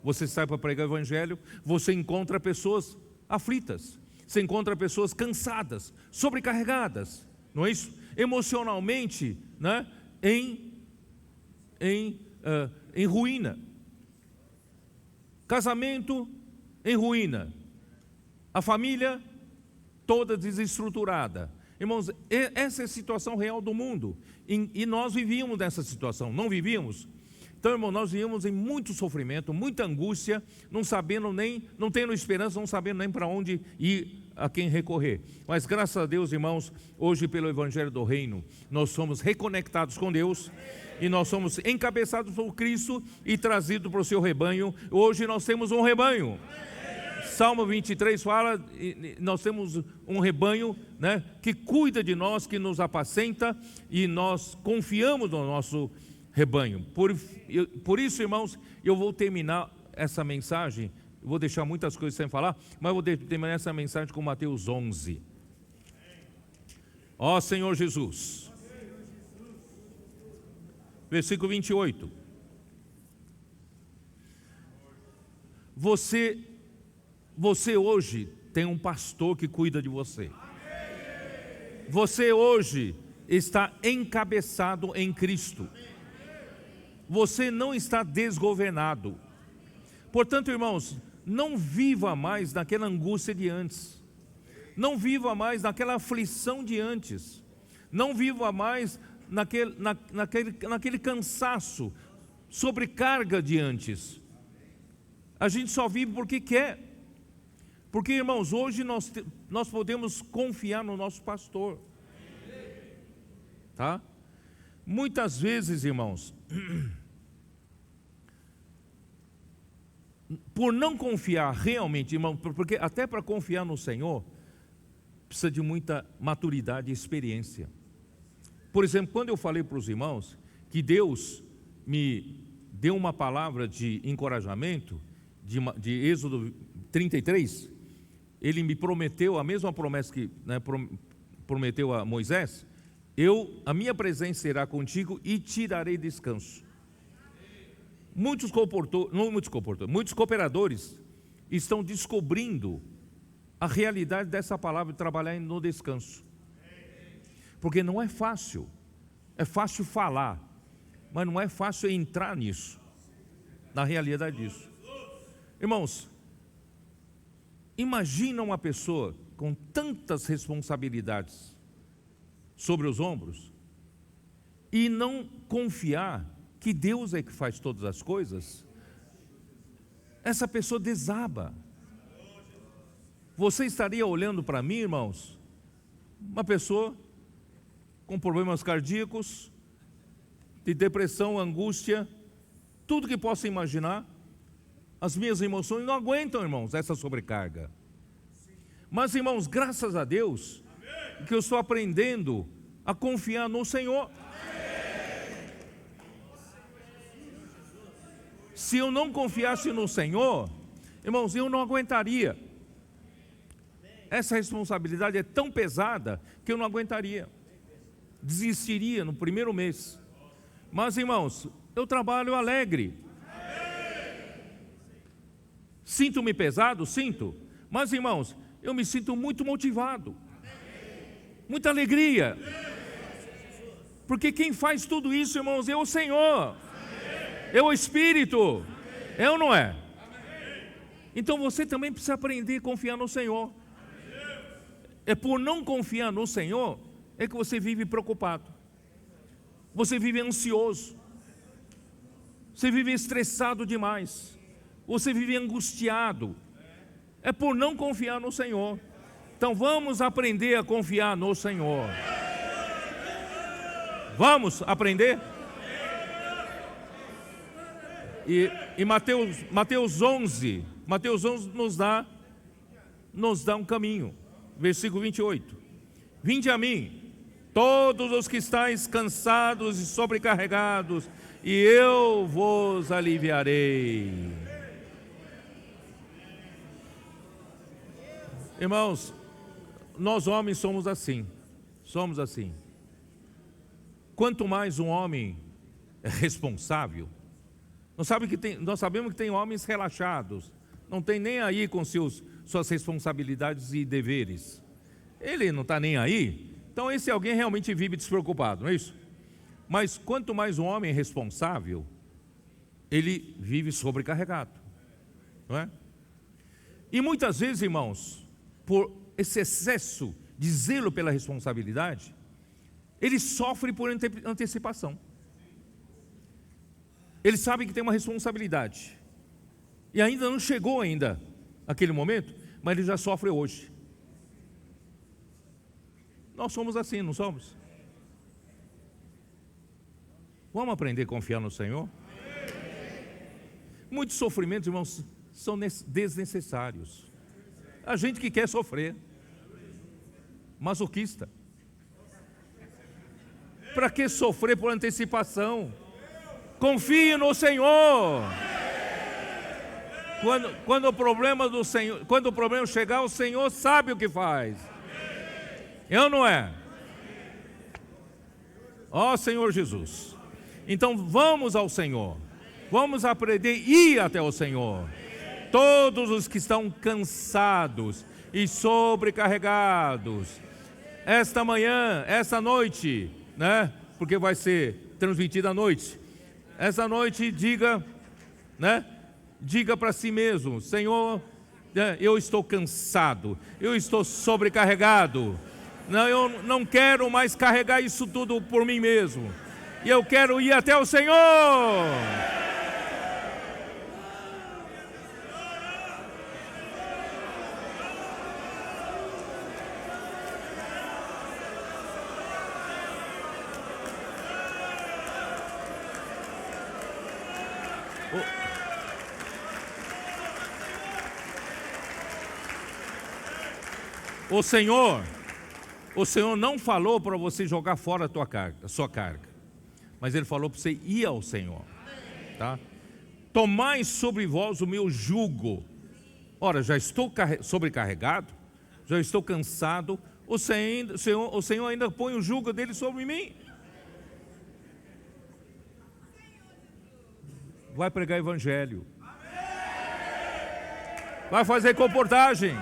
[SPEAKER 1] Você sai para pregar o Evangelho, você encontra pessoas aflitas, você encontra pessoas cansadas, sobrecarregadas, não é isso? Emocionalmente, né? Em ruína. Casamento em ruína. A família toda desestruturada. Irmãos, essa é a situação real do mundo. E nós vivíamos nessa situação, não vivíamos? Então, irmão, nós vivíamos em muito sofrimento, muita angústia, não tendo esperança, não sabendo nem para onde ir, a quem recorrer. Mas graças a Deus, irmãos, hoje pelo Evangelho do Reino, nós somos reconectados com Deus e nós somos encabeçados por Cristo e trazidos para o seu rebanho. Hoje nós temos um rebanho. Salmo 23 fala, nós temos um rebanho, né, que cuida de nós, que nos apacenta, e nós confiamos no nosso rebanho. Por isso, irmãos, eu vou terminar essa mensagem, vou deixar muitas coisas sem falar, mas vou terminar essa mensagem com Mateus 11. Ó Senhor Jesus, versículo 28. Você hoje tem um pastor que cuida de você. Você hoje está encabeçado em Cristo. Você não está desgovernado. Portanto, irmãos, não viva mais naquela angústia de antes. Não viva mais naquela aflição de antes. Não viva mais naquele cansaço, sobrecarga de antes. A gente só vive porque quer. Porque, irmãos, hoje nós podemos confiar no nosso pastor. Tá? Muitas vezes, irmãos, por não confiar realmente, irmão, porque até para confiar no Senhor, precisa de muita maturidade e experiência. Por exemplo, quando eu falei para os irmãos que Deus me deu uma palavra de encorajamento, de Êxodo 33, Ele me prometeu a mesma promessa que, né, prometeu a Moisés: a minha presença será contigo e te darei descanso. Muitos cooperadores estão descobrindo a realidade dessa palavra de trabalhar no descanso. Porque não é fácil. É fácil falar, mas não é fácil entrar nisso, na realidade disso. Irmãos, imagina uma pessoa com tantas responsabilidades sobre os ombros e não confiar que Deus é que faz todas as coisas. Essa pessoa desaba. Você estaria olhando para mim, irmãos, uma pessoa com problemas cardíacos, de depressão, angústia, tudo que possa imaginar. As minhas emoções não aguentam, irmãos, essa sobrecarga. Mas, irmãos, graças a Deus, que eu estou aprendendo a confiar no Senhor. Se eu não confiasse no Senhor, irmãos, eu não aguentaria. Essa responsabilidade é tão pesada que eu não aguentaria. Desistiria no primeiro mês. Mas, irmãos, eu trabalho alegre. Sinto-me pesado? Sinto. Mas, irmãos, eu me sinto muito motivado. Muita alegria. Porque quem faz tudo isso, irmãos, é o Senhor. É o Espírito. É ou não é? Então você também precisa aprender a confiar no Senhor. É por não confiar no Senhor é que você vive preocupado. Você vive ansioso. Você vive estressado demais. Você vive angustiado. É por não confiar no Senhor. Então vamos aprender a confiar no Senhor. Vamos aprender? E Mateus 11 nos dá um caminho. Versículo 28. Vinde a mim, todos os que estáis cansados e sobrecarregados, e eu vos aliviarei. Irmãos, nós homens somos assim. Quanto mais um homem é responsável, nós sabemos que tem homens relaxados, não tem nem aí com suas responsabilidades e deveres. Ele não está nem aí. Então esse alguém realmente vive despreocupado, não é isso? Mas quanto mais um homem é responsável, ele vive sobrecarregado, não é? E muitas vezes, irmãos, por esse excesso de zelo pela responsabilidade, ele sofre por antecipação. Ele sabe que tem uma responsabilidade e ainda não chegou aquele momento, mas ele já sofre hoje. Nós somos assim, não somos? Vamos aprender a confiar no Senhor? Muitos sofrimentos, irmãos, são desnecessários. A gente que quer sofrer, masoquista. Para que sofrer por antecipação? Confie no Senhor. Quando o problema chegar, o Senhor sabe o que faz. Eu não é? Ó Senhor Jesus. Então vamos ao Senhor. Vamos aprender a ir até o Senhor. Todos os que estão cansados e sobrecarregados, esta manhã, esta noite, né? Porque vai ser transmitida à noite. Essa noite diga para si mesmo: Senhor, eu estou cansado, eu estou sobrecarregado. Não, eu não quero mais carregar isso tudo por mim mesmo. E eu quero ir até o Senhor. O Senhor não falou para você jogar fora a sua carga, mas Ele falou para você ir ao Senhor, tá? Tomai sobre vós o meu jugo. Ora, já estou sobrecarregado, já estou cansado, o Senhor ainda põe o jugo dele sobre mim. Vai pregar evangelho. vai fazer comportagem.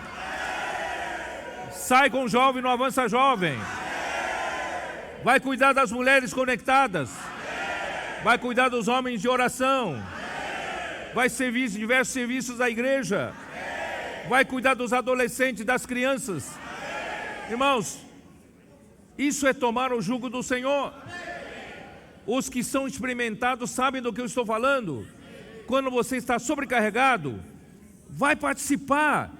[SPEAKER 1] Sai com o jovem, não avança jovem. Vai cuidar das mulheres conectadas. Vai cuidar dos homens de oração. Vai servir diversos serviços da igreja. Vai cuidar dos adolescentes, das crianças. Irmãos, isso é tomar o jugo do Senhor. Os que são experimentados sabem do que eu estou falando. Quando você está sobrecarregado, vai participar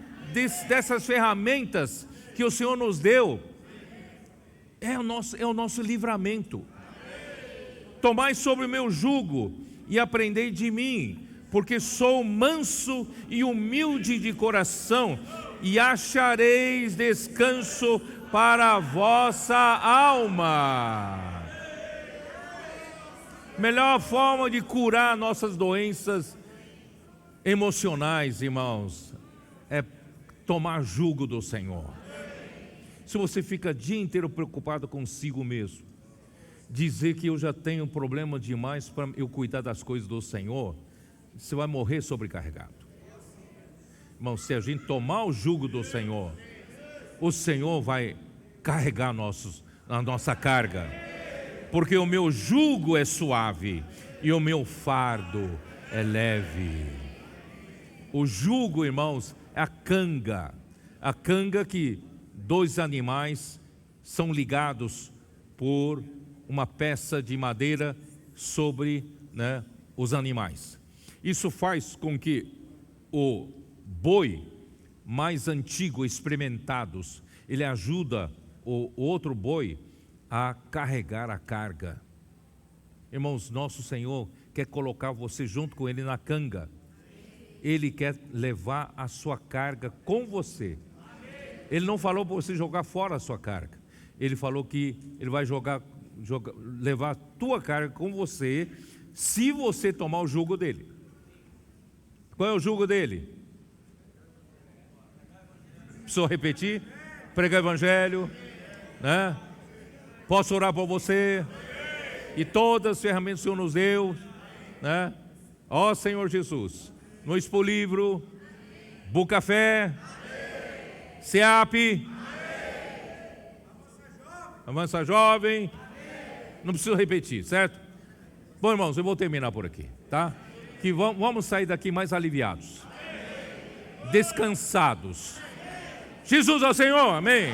[SPEAKER 1] dessas ferramentas que o Senhor nos deu. É o nosso livramento. Tomai sobre o meu jugo e aprendei de mim, porque sou manso e humilde de coração, e achareis descanso para a vossa alma. Melhor forma de curar nossas doenças emocionais, irmãos, é tomar jugo do Senhor. Se você fica o dia inteiro preocupado consigo mesmo, dizer que eu já tenho problema demais para eu cuidar das coisas do Senhor, você vai morrer sobrecarregado. Irmão, se a gente tomar o jugo do Senhor, o Senhor vai carregar a nossa carga, porque o meu jugo é suave e o meu fardo é leve. O jugo, irmãos, é a canga que 2 animais são ligados por uma peça de madeira sobre, os animais. Isso faz com que o boi mais antigo, experimentados, ele ajuda o outro boi a carregar a carga. Irmãos, nosso Senhor quer colocar você junto com Ele na canga. Ele quer levar a sua carga com você. Ele não falou para você jogar fora a sua carga. Ele falou que Ele vai levar a tua carga com você, se você tomar o jugo dele. Qual é o jugo dele? Preciso repetir? Pregar o evangelho, Posso orar por você? E todas as ferramentas que o Senhor nos deu, Ó Senhor Jesus, no Expo Livro, Bucafé, SEAP, Avança Jovem, não preciso repetir, certo? Bom, irmãos, eu vou terminar por aqui, tá? Que vamos sair daqui mais aliviados, descansados. Jesus é o Senhor, amém.